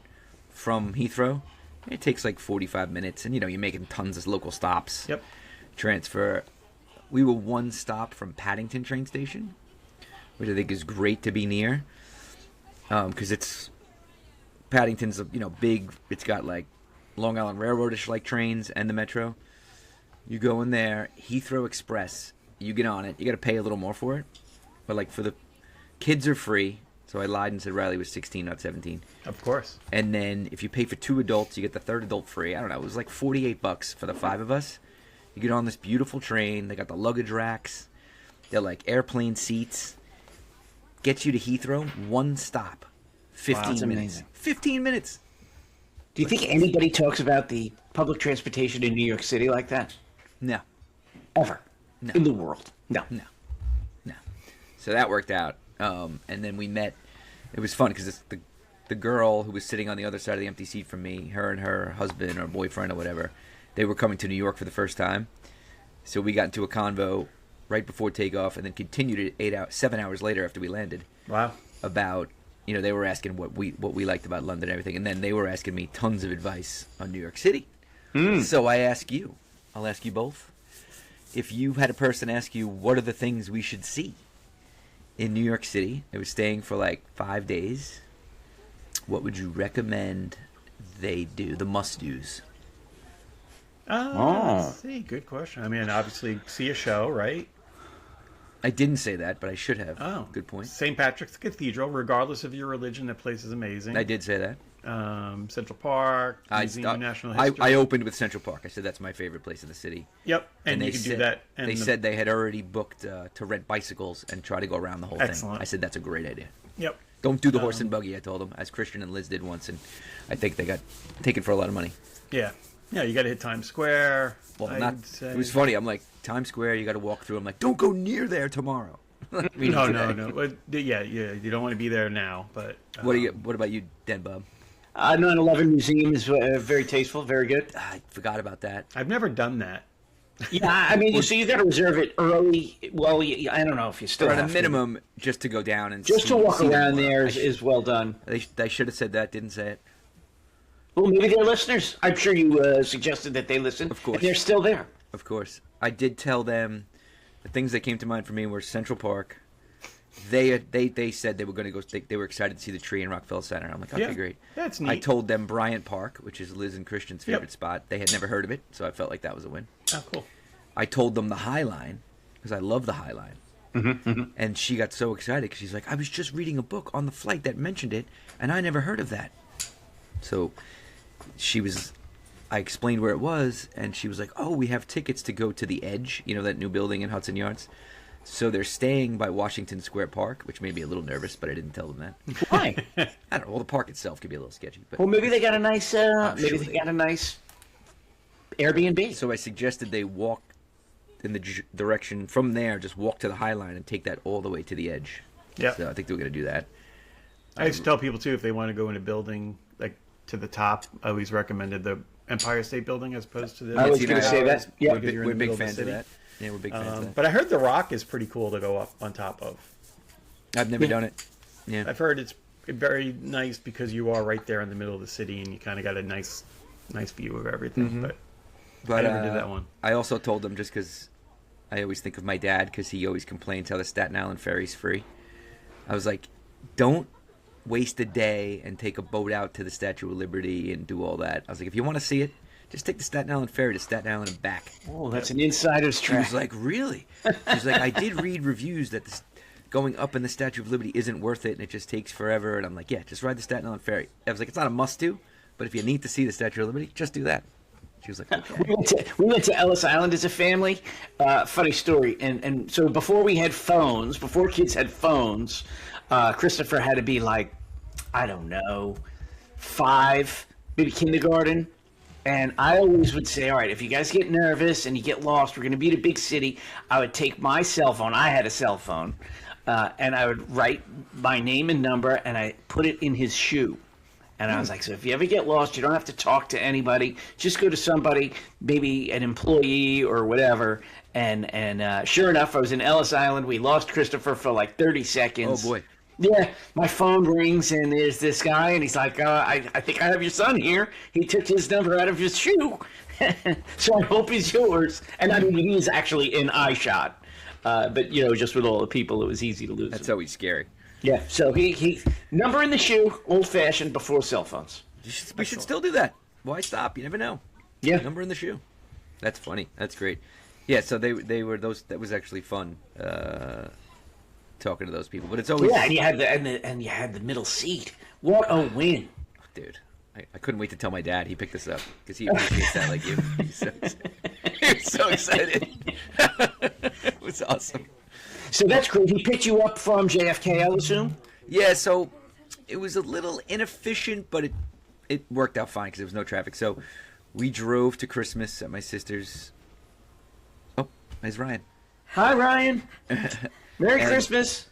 from Heathrow. It takes like 45 minutes, and you're making tons of local stops. Yep. Transfer. We were one stop from Paddington train station, which I think is great to be near, because it's Paddington's big. It's got like Long Island Railroadish like trains and the metro. You go in there, Heathrow Express. You get on it. You got to pay a little more for it, but like for the kids are free. So I lied and said Riley was 16, not 17. Of course. And then if you pay for 2 adults, you get the third adult free. I don't know. It was like $48 for the 5 of us. You get on this beautiful train. They got the luggage racks. They're like airplane seats. Gets you to Heathrow. One stop. 15 Wow, that's minutes. amazing. 15 minutes. Do you think anybody talks about the public transportation in New York City like that? No. Ever? No. In the world? No. No. So that worked out. And then we met. It was fun because the girl who was sitting on the other side of the empty seat from me, her and her husband or boyfriend or whatever, they were coming to New York for the first time. So we got into a convo right before takeoff and then continued it 7 hours later after we landed. Wow. About, they were asking what we liked about London and everything. And then they were asking me tons of advice on New York City. So I'll ask you both. If you had a person ask you, what are the things we should see in New York City? They were staying for like 5 days. What would you recommend they do? The must-dos. Let's see. Good question. I mean, obviously, see a show, right? I didn't say that, but I should have. Oh. Good point. St. Patrick's Cathedral, regardless of your religion, that place is amazing. I did say that. Central Park, Museum of National History. I opened with Central Park. I said that's my favorite place in the city. Yep, and you they can do said- that. And They said they had already booked to rent bicycles and try to go around the whole Excellent. thing. I said that's a great idea. Yep. Don't do the horse and buggy, I told them, as Christian and Liz did once, and I think they got taken for a lot of money. Yeah. Yeah, you got to hit Times Square. Well, I'd say. It was funny. I'm like, Times Square, you got to walk through. I'm like, don't go near there tomorrow. Meaning No, today. no. But, yeah. You don't want to be there now. But What about you, Den Bob? 9/11 Museum is very tasteful, very good. I forgot about that. I've never done that. Yeah, I mean, so you got to reserve it early. Well, I don't know if you still Or at a have to. minimum, just to go down and Just to walk see around them. there is well done. They should have said that, didn't say it. Well, maybe they're listeners. I'm sure you suggested that they listen. Of course. And they're still there. Of course. I did tell them the things that came to mind for me were Central Park. They said they were going to go. They were excited to see the tree in Rockefeller Center. I'm like, okay, Yeah, great. that's neat. I told them Bryant Park, which is Liz and Christian's favorite Yep. spot. They had never heard of it, so I felt like that was a win. Oh, cool. I told them the High Line because I love the High Line. And she got so excited because she's like, I was just reading a book on the flight that mentioned it, and I never heard of that. So I explained where it was, and she was like, oh, we have tickets to go to the Edge, that new building in Hudson Yards. So they're staying by Washington Square Park, which made me a little nervous, but I didn't tell them that. Why? I don't know. Well, the park itself could be a little sketchy. But Well, maybe they got a nice. sure Maybe they got a nice Airbnb. So I suggested they walk in the direction from there, just walk to the High Line and take that all the way to the Edge. Yeah. So I think they were going to do that. I used to tell people too if they want to go in a building like to the top. I always recommended the Empire State Building as opposed to the. I was See, going to now- say that. Yeah. We're, Because you're in we're the big middle of the fans of city. that. Yeah, we're big fans of that. But I heard the Rock is pretty cool to go up on top of. I've never done it. Yeah. I've heard it's very nice because you are right there in the middle of the city and you kind of got a nice view of everything. But I never did that one. I also told them, just because I always think of my dad, because he always complains how the Staten Island ferry's free. I was like, don't waste a day and take a boat out to the Statue of Liberty and do all that. I was like, if you want to see it, just take the Staten Island ferry to Staten Island and back. Oh, that's an insider's She track. was like, really? She's like, I did read reviews that going up in the Statue of Liberty isn't worth it and it just takes forever. And I'm like, yeah, just ride the Staten Island ferry. I was like, it's not a must-do, but if you need to see the Statue of Liberty, just do that. She was like, okay. We went to Ellis Island as a family. Funny story. And so before kids had phones, Christopher had to be like, I don't know, 5, maybe kindergarten. And I always would say, all right, if you guys get nervous and you get lost, we're going to be in a big city. I would take my cell phone. I had a cell phone. And I would write my name and number, and I put it in his shoe. And I was like, so if you ever get lost, you don't have to talk to anybody. Just go to somebody, maybe an employee or whatever. And sure enough, I was in Ellis Island. We lost Christopher for like 30 seconds. Oh, boy. Yeah, my phone rings, and there's this guy, and he's like, I think I have your son here. He took his number out of his shoe. So I hope he's yours. And I mean, he is actually in eye shot. But, just with all the people, it was easy to lose That's him. always scary. Yeah, so he number in the shoe, old-fashioned, before cell phones. We should still do that. Why stop? You never know. Yeah. Number in the shoe. That's funny. That's great. Yeah, so they were those. That was actually fun. Talking to those people, but it's always Yeah, and you had the middle seat. What a win! dude. I couldn't wait to tell my dad he picked this up because he appreciates that like you. He was so excited. It was awesome. So that's great. He picked you up from JFK, I'll assume. Yeah, so it was a little inefficient, but it worked out fine because there was no traffic. So we drove to Christmas at my sister's. Oh, there's Ryan. Hi, Ryan. Merry And- Christmas.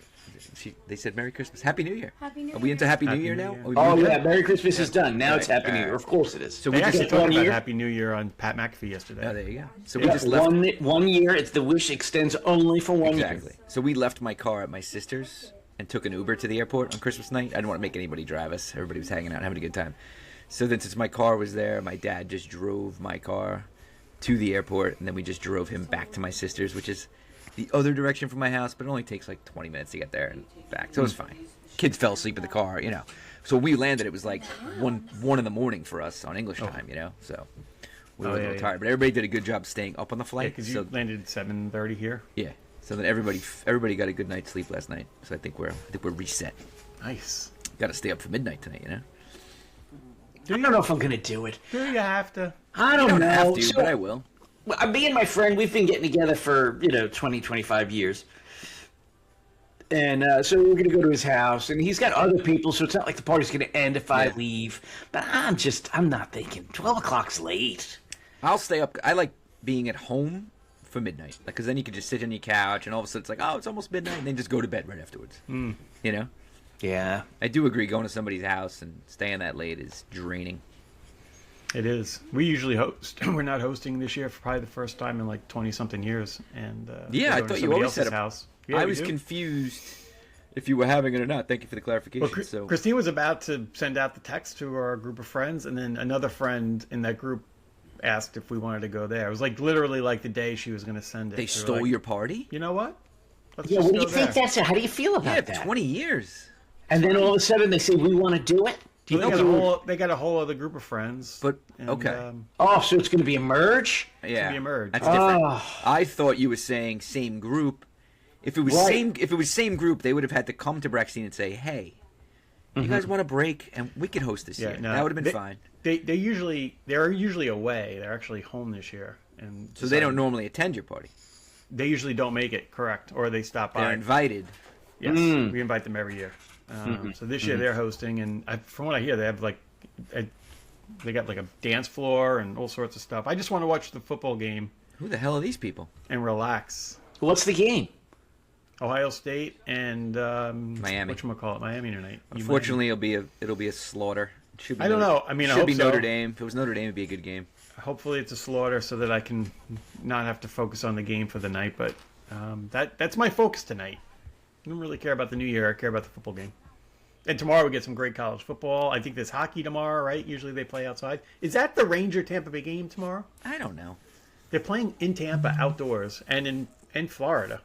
They said Merry Christmas, Happy New Year. Happy New Are we Year. into Happy New Happy Year New now? Year. Are we Oh doing yeah, that? Merry Christmas is done. Now it's Right, Happy New Year. alright. Of course it is. So They we actually just talked 1 about year? Happy New Year on Pat McAfee yesterday. Oh, there you go. So we Yeah, just left. 1 year. It's the wish extends only for 1 year. Exactly. So we left my car at my sister's and took an Uber to the airport on Christmas night. I didn't want to make anybody drive us. Everybody was hanging out, having a good time. So then, since my car was there, my dad just drove my car to the airport, and then we just drove him back to my sister's, which is the other direction from my house, but it only takes like 20 minutes to get there and back. So it was fine. Kids fell asleep in the car, So when we landed, it was like one in the morning for us on English time, So we were a little tired, but everybody did a good job staying up on the Yeah, flight. because you so landed at 7:30 here. yeah. So then everybody got a good night's sleep last night. So I think we're reset. Nice. Got to stay up for midnight tonight, I don't know if I'm gonna do it. Do you have to? I don't I don't know. have to, So- but I will. Well, me and my friend, we've been getting together for 20, 25 years. And so we're going to go to his house, and he's got other people, so it's not like the party's going to end if I leave. But I'm not thinking 12 o'clock's late. I'll stay up. I like being at home for midnight, because then you can just sit on your couch, and all of a sudden it's like, oh, it's almost midnight, and then just go to bed right afterwards. Yeah. I do agree. Going to somebody's house and staying that late is draining. It is. We usually host. We're not hosting this year for probably the first time in like 20-something years. And Yeah, we're I going to thought you somebody always else's said a- house. Yeah, I we was do. confused if you were having it or not. Thank you for the clarification. Well, so Christine was about to send out the text to our group of friends, and then another friend in that group asked if we wanted to go there. It was like literally like the day she was going to send it. they were stole like, your party? You know what? Let's Yeah, just what do go you think there. that's? How do you feel about Yeah, that? 20 years. And then all of a sudden they say, we want to do it? Do you So think they got a whole other group of friends. But, and, okay. Oh, so it's going to be a merge? Yeah, be a merge. That's different. Oh. I thought you were saying same group. If it was Right. same group, they would have had to come to Braxton and say, "Hey, you guys want a break, and we could host this year." no, That would have been they- fine. They're usually away. They're actually home this year, and So they don't normally attend your party. They usually don't make it, correct, or they stop They're by. invited. Yes, we invite them every year. So this year they're hosting, and from what I hear, they have they got like a dance floor and all sorts of stuff. I just want to watch the football game Who the hell are these people? and relax. What's the game? Ohio State and Miami. Whatchamacallit, Miami tonight. Unfortunately, it'll be a slaughter. It should be I don't know. I mean, I should hope be so. Notre Dame. If it was Notre Dame, it'd be a good game. Hopefully it's a slaughter so that I can not have to focus on the game for the night. But that's my focus tonight. I don't really care about the new year. I care about the football game. And tomorrow we get some great college football. I think there's hockey tomorrow, right? Usually they play outside. Is that the Ranger Tampa Bay game tomorrow? I don't know. They're playing in Tampa outdoors and in Florida.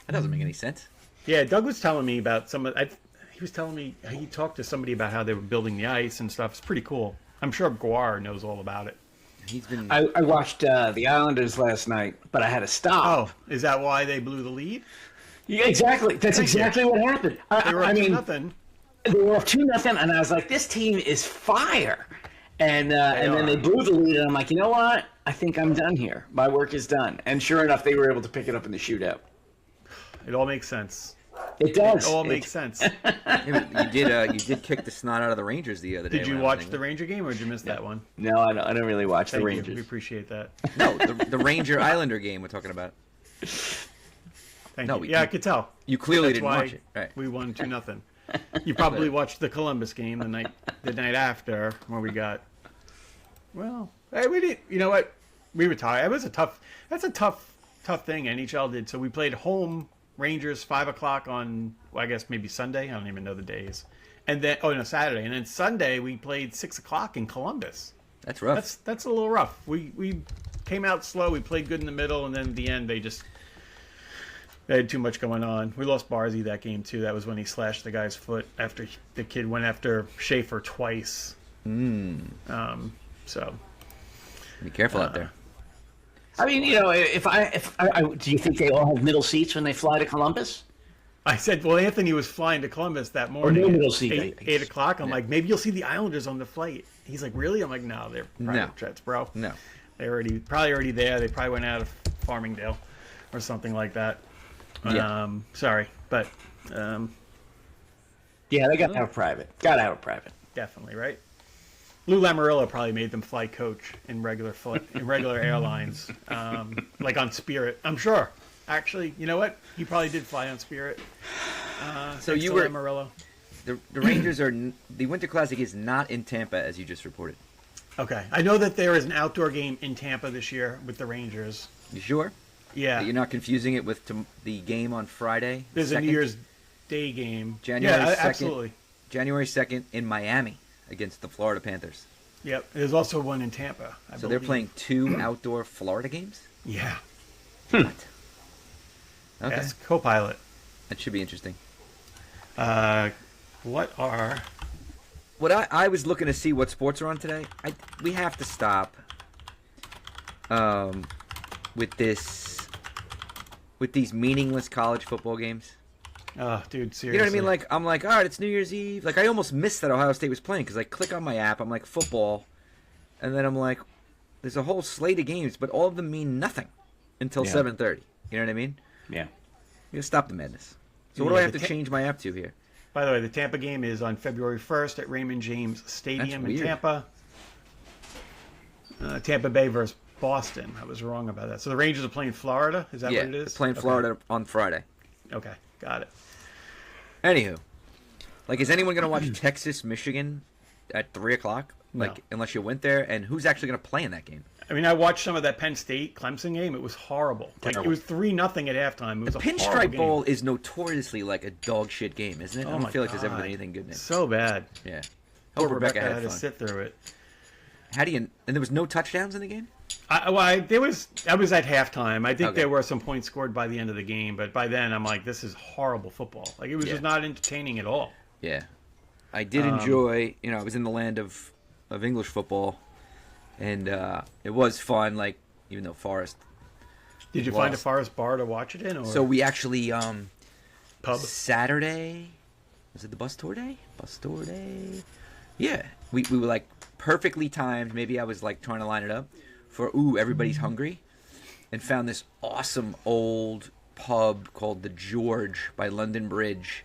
That doesn't make any sense. Yeah, Doug was telling me about he was telling me he talked to somebody about how they were building the ice and stuff. It's pretty cool. I'm sure Guar knows all about it. He's been. I watched the Islanders last night, but I had to stop. Oh, is that why they blew the lead? Yeah, exactly. That's exactly what happened. They were I up to mean, nothing. they were up 2-0, and I was like, this team is fire. And then they blew the lead, and I'm like, you know what? I think I'm done here. My work is done. And sure enough, they were able to pick it up in the shootout. It all makes sense. It does. It all makes sense. You did kick the snot out of the Rangers the other day. Did you when I was watch in the England. Ranger game, or did you miss that one? No, I don't really watch Thank the you. Rangers. We appreciate that. No, the Ranger Islander game we're talking about. Thank No, you. Yeah, I could tell. You clearly That's didn't why watch it. Right. we won 2-0. You probably watched the Columbus game the night after, where we got. Well, hey, we did. You know what? We were tired. It was That's a tough thing NHL did. So we played home Rangers 5:00 on. Well, I guess maybe Sunday. I don't even know the days. And then Saturday, and then Sunday we played 6:00 in Columbus. That's rough. That's a little rough. We came out slow. We played good in the middle, and then at the end they had too much going on. We lost Barzy that game too. That was when he slashed the guy's foot after the kid went after Schaefer twice. So Be careful out there. I mean, if I do you think they all have middle seats when they fly to Columbus? I said, well, Anthony was flying to Columbus that morning. no at middle seat. 8:00. I'm like, maybe you'll see the Islanders on the flight. He's like, really? I'm like, no, they're private jets, bro. No. They're probably already there. They probably went out of Farmingdale or something like that. Yeah. Sorry, but Yeah, they got to have private. Got to have a private. definitely right. Lou Lamoriello probably made them fly coach in regular airlines, like on Spirit. I'm sure. Actually, you know what? He probably did fly on Spirit. So you were Lamoriello. the Rangers the Winter Classic is not in Tampa as you just reported. Okay, I know that there is an outdoor game in Tampa this year with the Rangers. You sure? Yeah, You're not confusing it with the game on Friday? there's 2nd? a New Year's Day game. January yeah, 2nd. absolutely. January 2nd in Miami against the Florida Panthers. Yep, there's also one in Tampa. So they're playing 2 outdoor Florida games? Yeah, What? Okay. as co-pilot. That should be interesting. What are? What I was looking to see what sports are on today. We have to stop with these meaningless college football games. Oh, dude, seriously. You know what I mean? Like I'm like, all right, it's New Year's Eve. Like I almost missed that Ohio State was playing because I click on my app. I'm like football, and then I'm like, there's a whole slate of games, but all of them mean nothing until 7:30. You know what I mean? Yeah. You gotta stop the madness. So what do I have to change my app to here? By the way, the Tampa game is on February 1st at Raymond James Stadium in weird. Tampa. Tampa Bay versus Boston. I was wrong about that. So the Rangers are playing Florida? Is that Yeah, what it is? they're playing Okay. Florida on Friday. Okay, got it. Anywho, like, is anyone gonna watch Texas Michigan at 3:00? Like, No. unless you went there, and who's actually gonna play in that game? I mean, I watched some of that Penn State Clemson game. It was horrible. Like, it was 3-0 at halftime. It was The a horrible Pinstripe game. Bowl is notoriously like a dog shit game, isn't it? I Oh don't my feel like there's ever been God. anything good in it. So bad. Yeah. Poor Hope Rebecca had had to fun. sit through it. How do you? And there was no touchdowns in the game. I was at halftime. I think Okay. there were some points scored by the end of the game, but by then I'm like, this is horrible football. Like, it was Yeah. just not entertaining at all. Yeah, I did enjoy. You know, I was in the land of English football, and it was fun. Like, even though Forest. Did you find a Lost. Forest bar to watch it in? Or So we actually pub? Saturday, was it the bus tour day? Bus tour day. Yeah, we were like perfectly timed. Maybe I was like trying to line it up for everybody's hungry, and found this awesome old pub called the George by London Bridge,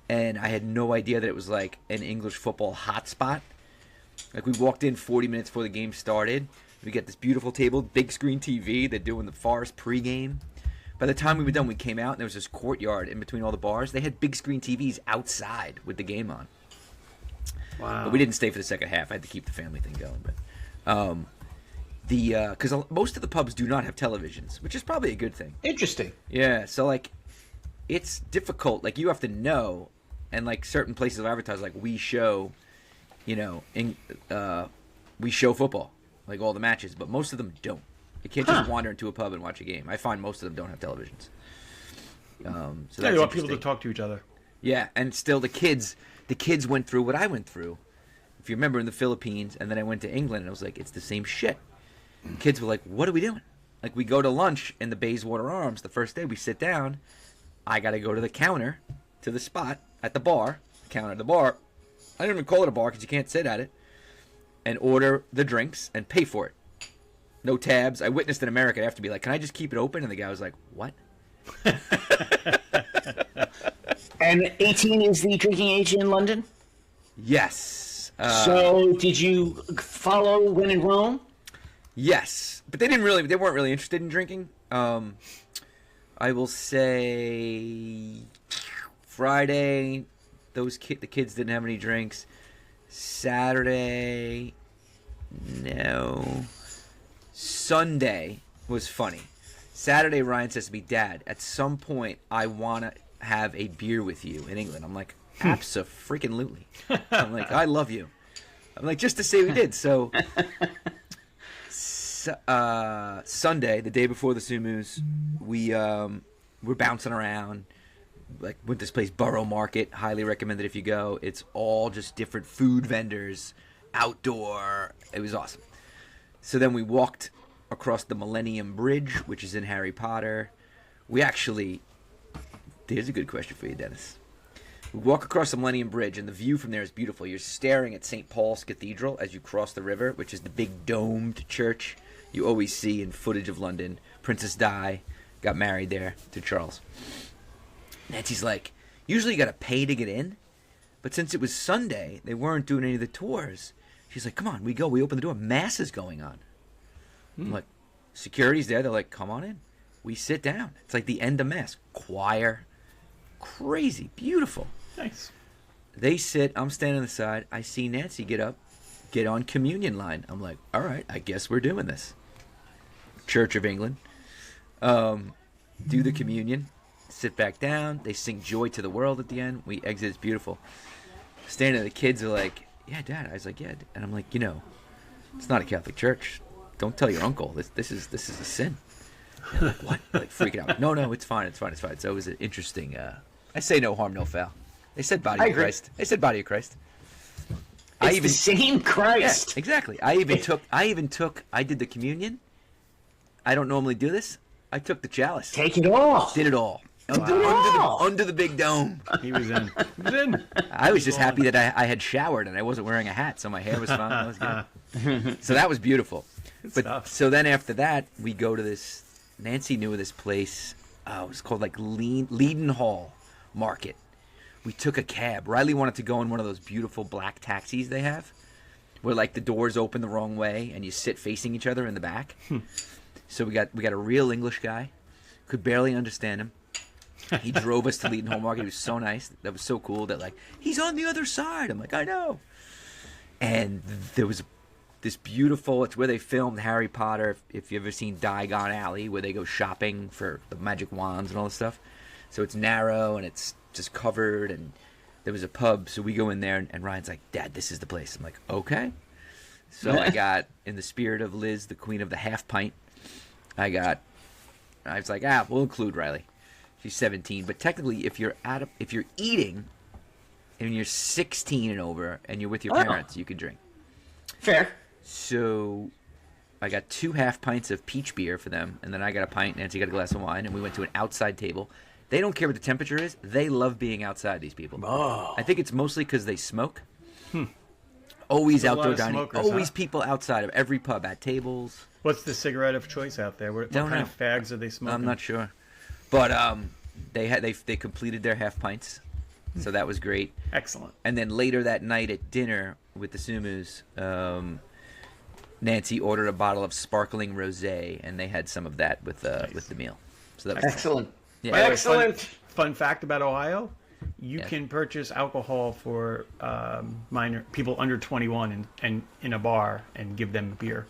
and I had no idea that it was like an English football hotspot. Like, we walked in 40 minutes before the game started. We get this beautiful table, big screen TV. They're doing the Forest pregame. By the time we were done, we came out, and there was this courtyard in between all the bars. They had big screen TVs outside with the game on. Wow. But we didn't stay for the second half. I had to keep the family thing going. But because most of the pubs do not have televisions, which is probably a good thing. Interesting. Yeah, so like, it's difficult. Like, you have to know, and like certain places will advertise like, we show, we show football, like all the matches, but most of them don't. You can't just wander into a pub and watch a game. I find most of them don't have televisions. So Yeah, that's they want people to interesting. talk to each other. Yeah, and still the kids went through what I went through. If you remember, in the Philippines, and then I went to England, and I was like, it's the same shit. The kids were like, what are we doing? Like, we go to lunch in the Bayswater Arms the first day. We sit down. I got to go to the counter, to the spot at the bar. Counter at the bar. I don't even call it a bar because you can't sit at it. And order the drinks and pay for it. No tabs. I witnessed in America, I have to be like, can I just keep it open? And the guy was like, what? And 18 is the drinking age in London? Yes. So did you follow when in Rome? Yes, but they weren't really interested in drinking. I will say Friday, the kids didn't have any drinks. Saturday, no. Sunday was funny. Saturday, Ryan says to me, "Dad, at some point, I want to have a beer with you in England." I'm like, "Abso-freaking-lutely." I'm like, "I love you." I'm like, just to say we did. So, Sunday, the day before the Sumus, we're bouncing around. Like, went to this place, Borough Market. Highly recommend it if you go. It's all just different food vendors, outdoor. It was awesome. So then we walked across the Millennium Bridge, which is in Harry Potter. Here's a good question for you, Dennis. We walk across the Millennium Bridge, and the view from there is beautiful. You're staring at St. Paul's Cathedral as you cross the river, which is the big domed church you always see in footage of London. Princess Di got married there to Charles. Nancy's like, usually you got to pay to get in, but since it was Sunday, they weren't doing any of the tours. She's like, come on, we go. We open the door. Mass is going on. I'm like, security's there. They're like, come on in. We sit down. It's like the end of Mass. Choir. Crazy. Beautiful. Nice. They sit. I'm standing on the side. I see Nancy get up, get on communion line. I'm like, all right, I guess we're doing this. Church of England. Do the communion. Sit back down. They sing Joy to the World at the end. We exit. It's beautiful. Standing there, the kids are like, yeah, Dad. I was like, yeah. And I'm like, it's not a Catholic church. Don't tell your uncle. This is a sin. And like, what? Like, freaking out. No, it's fine. It's fine. So it was an interesting. I say no harm, no foul. They said body of Christ. They said body of Christ. It's the same Christ. Yeah, exactly. I did the communion. I don't normally do this. I took the chalice. Take it all. Did it all. Under the big dome. He was in. I was just happy that I had showered and I wasn't wearing a hat, so my hair was fine. That was good. So that was beautiful. So then after that, we go to this. Nancy knew of this place. It was called like Leadenhall Market. We took a cab. Riley wanted to go in one of those beautiful black taxis they have, where like the doors open the wrong way and you sit facing each other in the back. So we got a real English guy. Could barely understand him. He drove us to Leadenhall Market. He was so nice. That was so cool that like, he's on the other side. I'm like, I know. And there was this beautiful, it's where they filmed Harry Potter. If you've ever seen Diagon Alley, where they go shopping for the magic wands and all this stuff. So it's narrow and it's just covered, and there was a pub. So we go in there and Ryan's like, Dad, this is the place. I'm like, okay. So I got, in the spirit of Liz, the queen of the half pint, I was like, we'll include Riley. She's 17, but technically, if you're eating, and you're 16 and over, and you're with your parents, you can drink. Fair. So, I got 2 half pints of peach beer for them, and then I got a pint. Nancy got a glass of wine, and we went to an outside table. They don't care what the temperature is. They love being outside. These people. Oh. I think it's mostly because they smoke. Always outdoor dining. Smokers, always people outside of every pub at tables. What's the cigarette of choice out there? What kind of fags are they smoking? I'm not sure, but they completed their half pints, so that was great. Excellent. And then later that night at dinner with the Sumus, Nancy ordered a bottle of sparkling rosé, and they had some of that with the meal. So that was excellent. Yeah. By the way, Excellent. Fun fact about Ohio: you Yeah. can purchase alcohol for minor people under 21 and in a bar and give them beer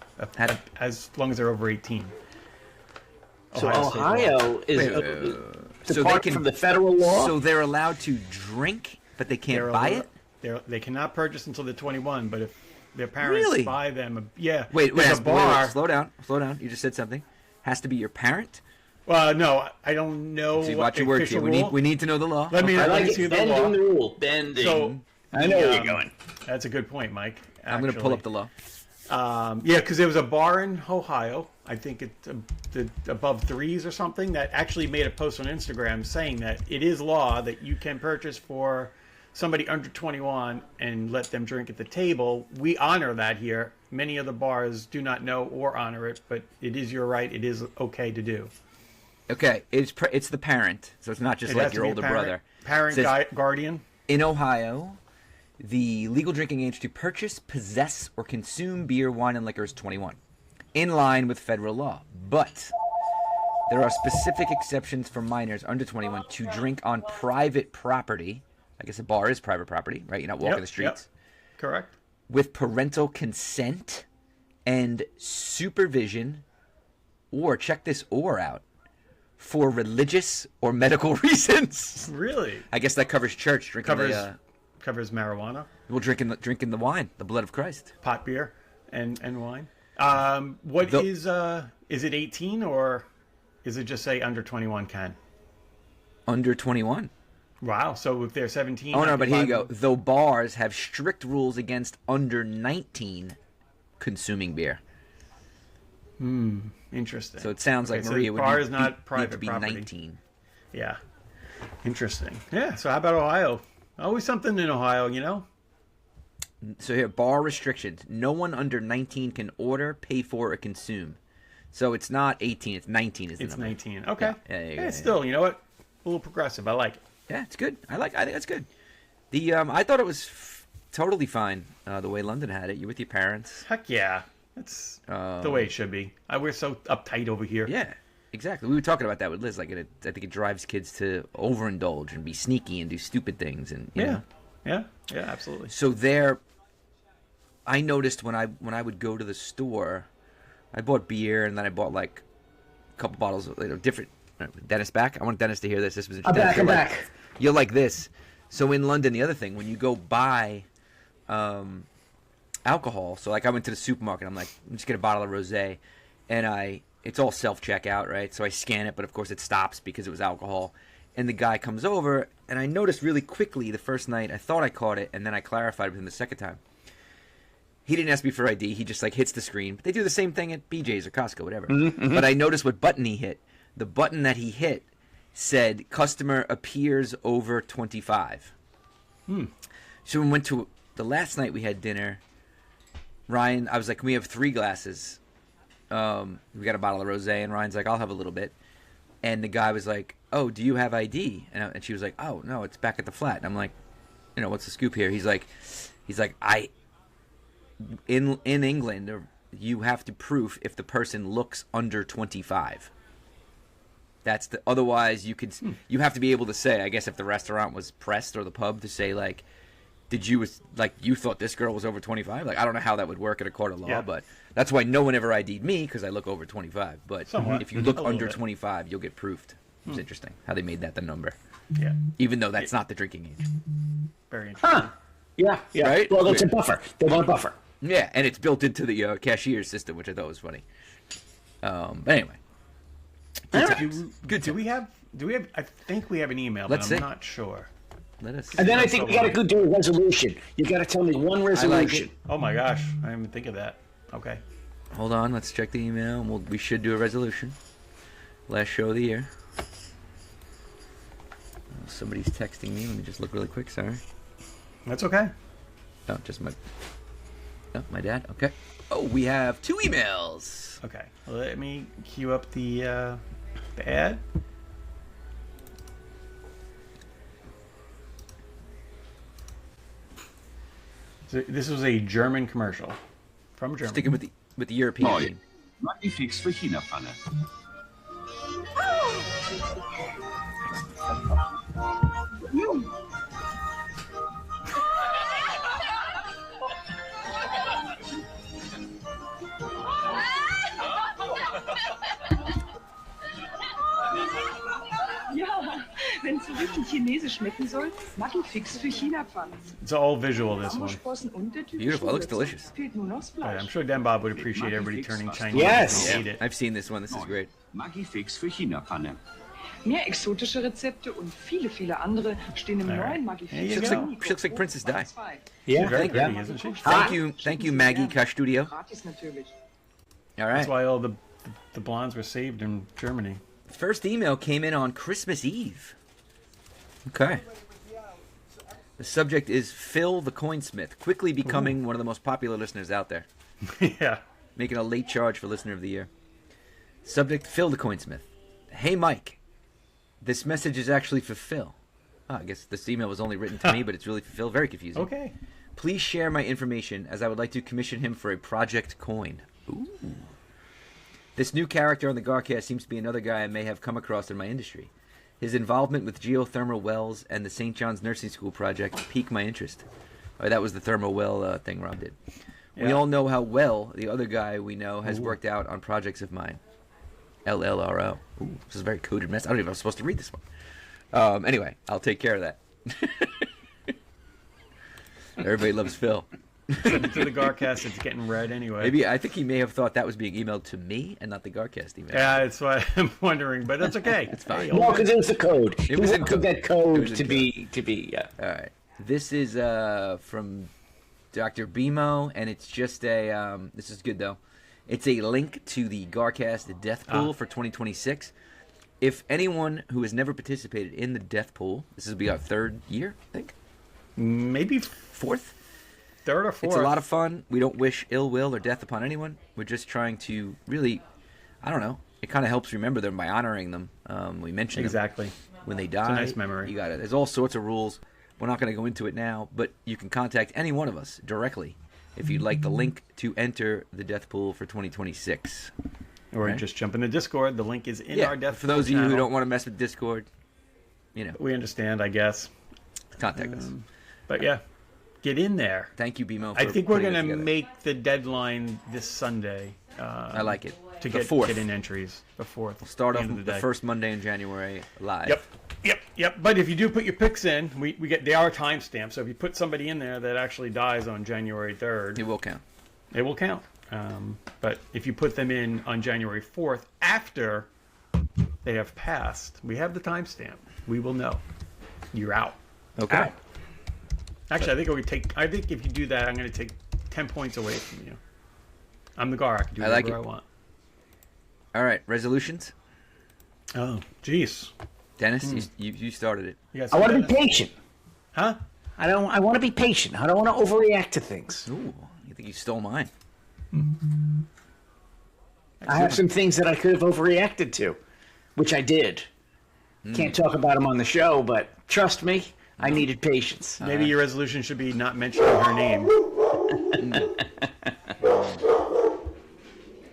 as long as they're over 18. So Ohio State law. Ohio is Wait. So apart they can, from the federal law. So they're allowed to drink, but they can't They're buy allowed- it. They cannot purchase until they're 21, but if their parents Really? buy them, yeah. Wait, there's a bar. Slow down. You just said something. Has to be your parent. Well, no, I don't know. See, what watch the your words official here. rule. We need to know the law. Let me I let like me it. see the Bending law. the rule. Bending. So I know where you're going. That's a good point, Mike. I'm going to pull up the law. Yeah, because there was a bar in Ohio, I think it's above threes or something, that actually made a post on Instagram saying that it is law that you can purchase for somebody under 21 and let them drink at the table. We honor that here. Many other bars do not know or honor it, but it is your right. It is okay to do. Okay, it's the parent, so it's not just It like has to your be a older parent- brother. Parent, It says, guardian. in Ohio, the legal drinking age to purchase, possess, or consume beer, wine, and liquor is 21, in line with federal law. But there are specific exceptions for minors under 21 to drink on private property. I guess a bar is private property, right? You're not walking the streets. Correct. With parental consent and supervision, or check this or out, for religious or medical reasons. Really? I guess that covers church drinking. Covers marijuana, Well, drinking the wine, the blood of Christ. pot beer, and wine. What is it 18 or is it just say under 21 can? Under 21. Wow. So if they're 17. Oh I no, can but here buy you go. them- Though bars have strict rules against under 19 consuming beer. Interesting. So it sounds like Okay, so Maria would bar need, is not need private to be property. 19. Yeah. Interesting. Yeah. So how about Ohio? Always something in Ohio, you know? So here, bar restrictions. No one under 19 can order, pay for, or consume. So it's not 18, it's 19 is the It's number. 19. Okay. Yeah, It's still, you know what? A little progressive. I like it. Yeah, it's good. I think that's good. The I thought it was totally fine the way London had it. You're with your parents. Heck yeah. It's the way it should be. We're so uptight over here. Yeah, exactly. We were talking about that with Liz. Like, I think it drives kids to overindulge and be sneaky and do stupid things. And you know. Yeah, absolutely. So I noticed when I would go to the store, I bought beer and then I bought like a couple bottles of different. Dennis back. I want Dennis to hear this. This was I'm Dennis, back. I'm back. You'll like this. So in London, the other thing, when you go buy alcohol, so like I went to the supermarket, I'm like, I'm just get a bottle of rosé, and it's all self checkout, right? So I scan it, but of course it stops because it was alcohol. And the guy comes over, and I noticed really quickly the first night, I thought I caught it, and then I clarified with him the second time. He didn't ask me for ID. He just like hits the screen. But they do the same thing at BJ's or Costco, whatever. But I noticed what button he hit. The button that he hit said customer appears over 25. So we went to the last night we had dinner. Ryan, I was like, can we have 3 glasses? We got a bottle of rosé, and Ryan's like, I'll have a little bit. And the guy was like, oh, do you have ID? And she was like, oh, no, it's back at the flat. And I'm like, you know, what's the scoop here? He's like, in England, you have to proof if the person looks under 25. Otherwise you have to be able to say, I guess if the restaurant was pressed or the pub to say like, you thought this girl was over 25? Like, I don't know how that would work in a court of law, but that's why no one ever ID'd me, because I look over 25. But Somewhat. if you look A little under bit. 25, you'll get proofed. It's interesting how they made that the number, Yeah. even though that's not the drinking age. Very interesting. Huh. Yeah. Right? Well, it's a Weird. buffer. They want a buffer. Yeah, and it's built into the cashier's system, which I thought was funny. But anyway, good times. Good Do times. we have? I think we have an email, Let's but I'm see. not sure. Let us. And then I think we got to go do a resolution. You got to tell me one resolution. Oh my gosh, I didn't even think of that. Okay. Hold on, let's check the email. We should do a resolution. Last show of the year. Oh, somebody's texting me. Let me just look really quick. Sorry. That's okay. Oh, just my. Oh, my dad. Okay. Oh, we have 2 emails. Okay. Let me cue up the ad. So this was a German commercial from Germany. Sticking with the European Neu. theme. Maggi-Fix für China-Pfanne. Ja, wenn es so richtig chinesisch schmecken soll, Maggi-Fix für China-Pfannen. It's all visual, this one. Ammersprossen und der typische Beautiful. It looks Würze. delicious. Fehlt nur noch das Right, Fleisch. I'm sure Dan Bob would appreciate everybody turning Chinese Yes. and eat it. I've seen this one. This is great. Maggi-Fix für China-Pfanne. Mehr exotische Rezepte und viele andere stehen im Alright. neuen Maggi-Fix. There you She looks go. like, she looks like Princess Di. Yeah. Very yeah. pretty, isn't she? Thank you, Maggie Studio. Gratis natürlich. All right. That's why all the blondes were saved in Germany. First email came in on Christmas Eve. Okay. The subject is Phil the Coinsmith, quickly becoming one of the most popular listeners out there, Yeah. making a late charge for Listener of the Year. Subject, Phil the Coinsmith. Hey, Mike. This message is actually for Phil. Oh, I guess this email was only written to me, but it's really for Phil. Very confusing. Okay. Please share my information as I would like to commission him for a project coin. Ooh. This new character on the Garcast seems to be another guy I may have come across in my industry. His involvement with geothermal wells and the St. John's Nursing School project piqued my interest. Oh, that was the thermal well thing Rob did. We Yeah. all know how well the other guy we know has worked out on projects of mine. LLRO. Ooh, this is a very coded mess. I don't even know if I'm supposed to read this one. Anyway, I'll take care of that. Everybody loves Phil. Send it to the Garcast. It's getting read anyway. Maybe I think he may have thought that was being emailed to me and not the Garcast email. Yeah, that's what I'm wondering, but that's okay. It's fine. Hey, No, because it was the code. It was in code. That It code was in to code. be. Yeah. All right. This is from Dr. Bimo, and it's just a. This is good though. It's a link to the Garcast Death Pool for 2026. If anyone who has never participated in the Death Pool, this will be our third year, I think. Maybe Fourth. third or fourth. It's a lot of fun. We don't wish ill will or death upon anyone. We're just trying to really, I don't know. It kind of helps remember them by honoring them. We mention them Exactly. when they die. nice memory. You got it. There's all sorts of rules. We're not going to go into it now, but you can contact any one of us directly if you'd like the link to enter the death pool for 2026. Or Right. just jump in the Discord. The link is in Yeah, our Death for those of Pool you who channel. don't want to mess with Discord, you know, We understand, I guess. contact us. But yeah, get in there. Thank you, Bimo. I for think we're putting it going to together. make the deadline this Sunday. I like it. To The get 4th. get in entries. The 4th. Start the off end of with the the day. first Monday in January live. Yep. But if you do put your picks in, we get they are timestamped. So if you put somebody in there that actually dies on January 3rd, It will count. it will count. But if you put them in on January 4th after they have passed, we have the timestamp. We will know. You're out. Okay. Out. Actually, I think if you do that, I'm going to take 10 points away from you. I'm the Gar. I can do I like whatever it. I want. All right. Resolutions. Oh, jeez. Dennis, you started it. You guys I want to see be that? patient. Huh? I want to be patient. I don't want to overreact to things. Ooh, you think you stole mine? I have some things that I could have overreacted to, which I did. Can't talk about them on the show, but trust me, I needed patience. Maybe your resolution should be not mentioning her name.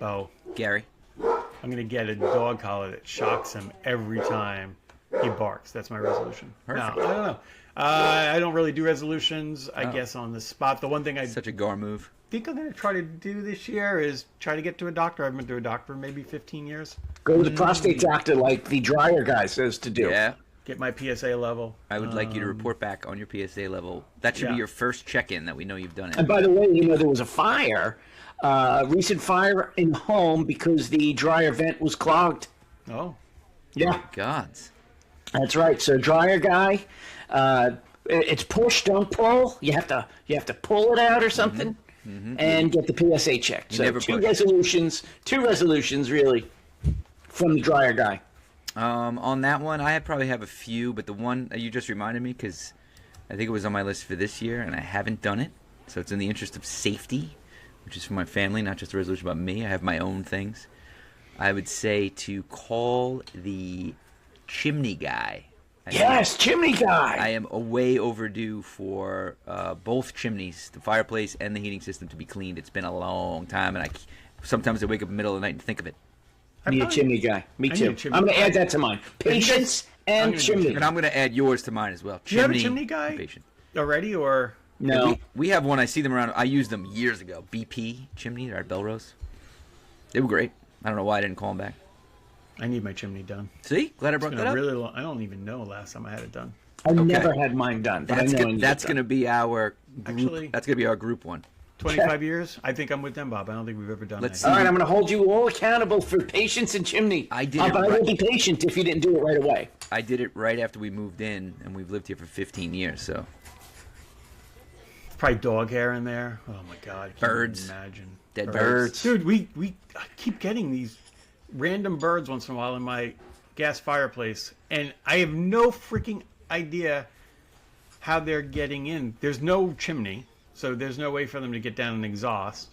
Oh, Gary. I'm going to get a dog collar that shocks him every time he barks. That's my resolution. Perfect. No, I don't know. I don't really do resolutions, I guess, on the spot. The one thing I Such a Gar move. think I'm going to try to do this year is try to get to a doctor. I've been to a doctor for maybe 15 years. Go to the prostate doctor like the dryer guy says to do. Yeah. Get my PSA level. I would like you to report back on your PSA level. That should be yeah. your first check-in that we know you've done it. And by the way, there was a fire, recent fire in the home because the dryer vent was clogged. Oh, Yeah, Gods. that's right. So dryer guy, it's push, don't pull. You have to pull it out or something, and get the PSA checked. So never two push. resolutions really from the dryer guy. On that one, I probably have a few, but the one you just reminded me, because I think it was on my list for this year, and I haven't done it. So it's in the interest of safety, which is for my family, not just a resolution about me. I have my own things. I would say to call the chimney guy. Yes, chimney guy. I am way overdue for both chimneys, the fireplace and the heating system, to be cleaned. It's been a long time, and sometimes I wake up in the middle of the night and think of it. Need a chimney guy. Me I need too. a chimney I'm going to guy. add that to mine. Patience I'm and gonna do chimney. And I'm going to add yours to mine as well. do you have a chimney guy and patient. already, or No. We have one. I see them around. I used them years ago. BP chimney. They're at Belrose. They were great. I don't know why I didn't call them back. I need my chimney done? See? Glad I It's brought been that a up. really long. I don't even know last time I had it done. I never had mine done, but That's I know I need that's it going to done. be our group. Actually- That's going to be our group one. 25 years? I think I'm with them, Bob. I don't think we've ever done Let's that. All right, I'm going to hold you all accountable for patience and chimney. I did it But I right. will be patient if you didn't do it right away. I did it right after we moved in, and we've lived here for 15 years. So Probably dog hair in there. Oh my god. I can't Birds. even Imagine. Dead birds. Dude, we I keep getting these random birds once in a while in my gas fireplace, and I have no freaking idea how they're getting in. There's no chimney, so there's no way for them to get down and exhaust.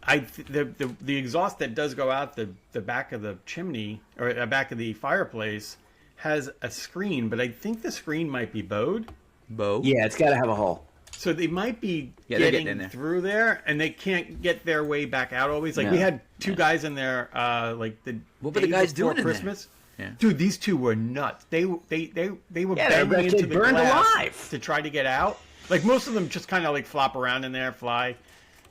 the exhaust that does go out the back of the chimney or back of the fireplace has a screen, but I think the screen might be bowed. Yeah, it's got to have a hole. So they might be getting getting in there. through there, and they can't get their way back out always. Like we had two guys in there, like the What were the guys doing in there? Christmas. Yeah. Dude, these two were nuts. They were they banging were into the burned glass alive. to try to get out. Like most of them just kind of like flop around in there, fly,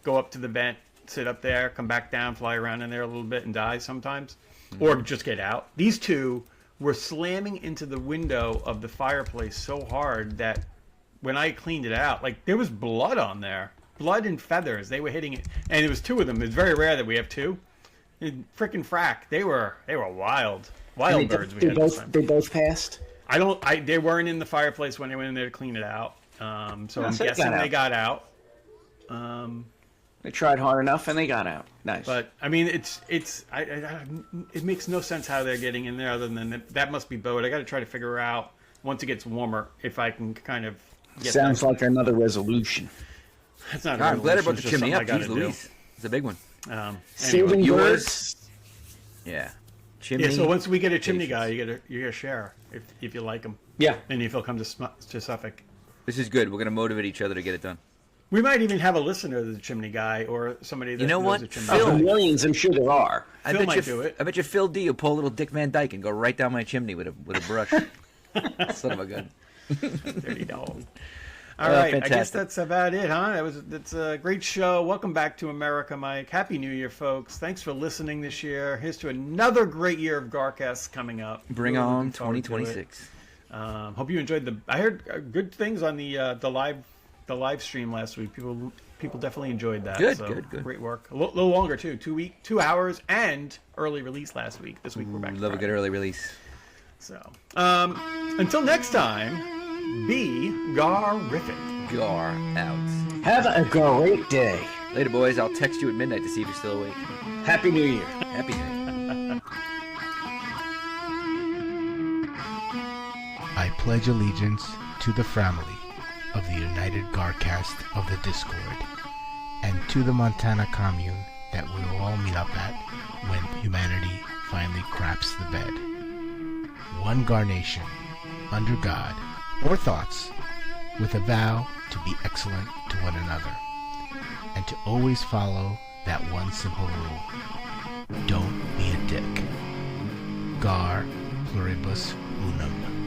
go up to the vent, sit up there, come back down, fly around in there a little bit, and die sometimes, or just get out. These two were slamming into the window of the fireplace so hard that when I cleaned it out, like there was blood on there, blood and feathers. They were hitting it, and it was two of them. It's very rare that we have two. Freaking frack, they were wild birds. They both passed. They weren't in the fireplace when they went in there to clean it out. So I'm guessing they got out. They tried hard enough and they got out. Nice. But I mean, it makes no sense how they're getting in there other than that must be bowed. I got to try to figure out once it gets warmer if I can kind of get. Sounds like another resolution. That's not. God, I'm glad I brought the it's just chimney up. something I Jeez gotta do. Louise. It's a big one. Saving yours- birds. Yeah. Chimney. Yeah. So once we get a chimney guy, you get a share if you like him. Yeah. And if he'll come to Suffolk. This is good. We're going to motivate each other to get it done. We might even have a listener that's a chimney guy or somebody that You know knows what? a chimney Phil- guy. Millions, I'm sure there are. Phil might do it. I bet you Phil D will pull a little Dick Van Dyke and go right down my chimney with a brush. Son of a gun. Dirty dog. All right, I guess fantastic. that's about it, huh? That's a great show. Welcome back to America, Mike. Happy New Year, folks. Thanks for listening this year. Here's to another great year of Garcast coming up. Bring Really on looking forward to it. 2026. Hope you enjoyed I heard good things on the live stream last week. People definitely enjoyed that. Good, so good. Great work. A little longer too. 2 hours and early release last week. This week we're back. to Love a Friday. good early release. So, until next time, be Gar-rific. Gar out. Have a great day. Later, boys. I'll text you at midnight to see if you're still awake. Happy New Year. Happy New Year. I pledge allegiance to the family of the United Garcast of the Discord, and to the Montana commune that we will all meet up at when humanity finally craps the bed. One Gar Nation, under God, or thoughts, with a vow to be excellent to one another, and to always follow that one simple rule. Don't be a dick. Gar pluribus unum.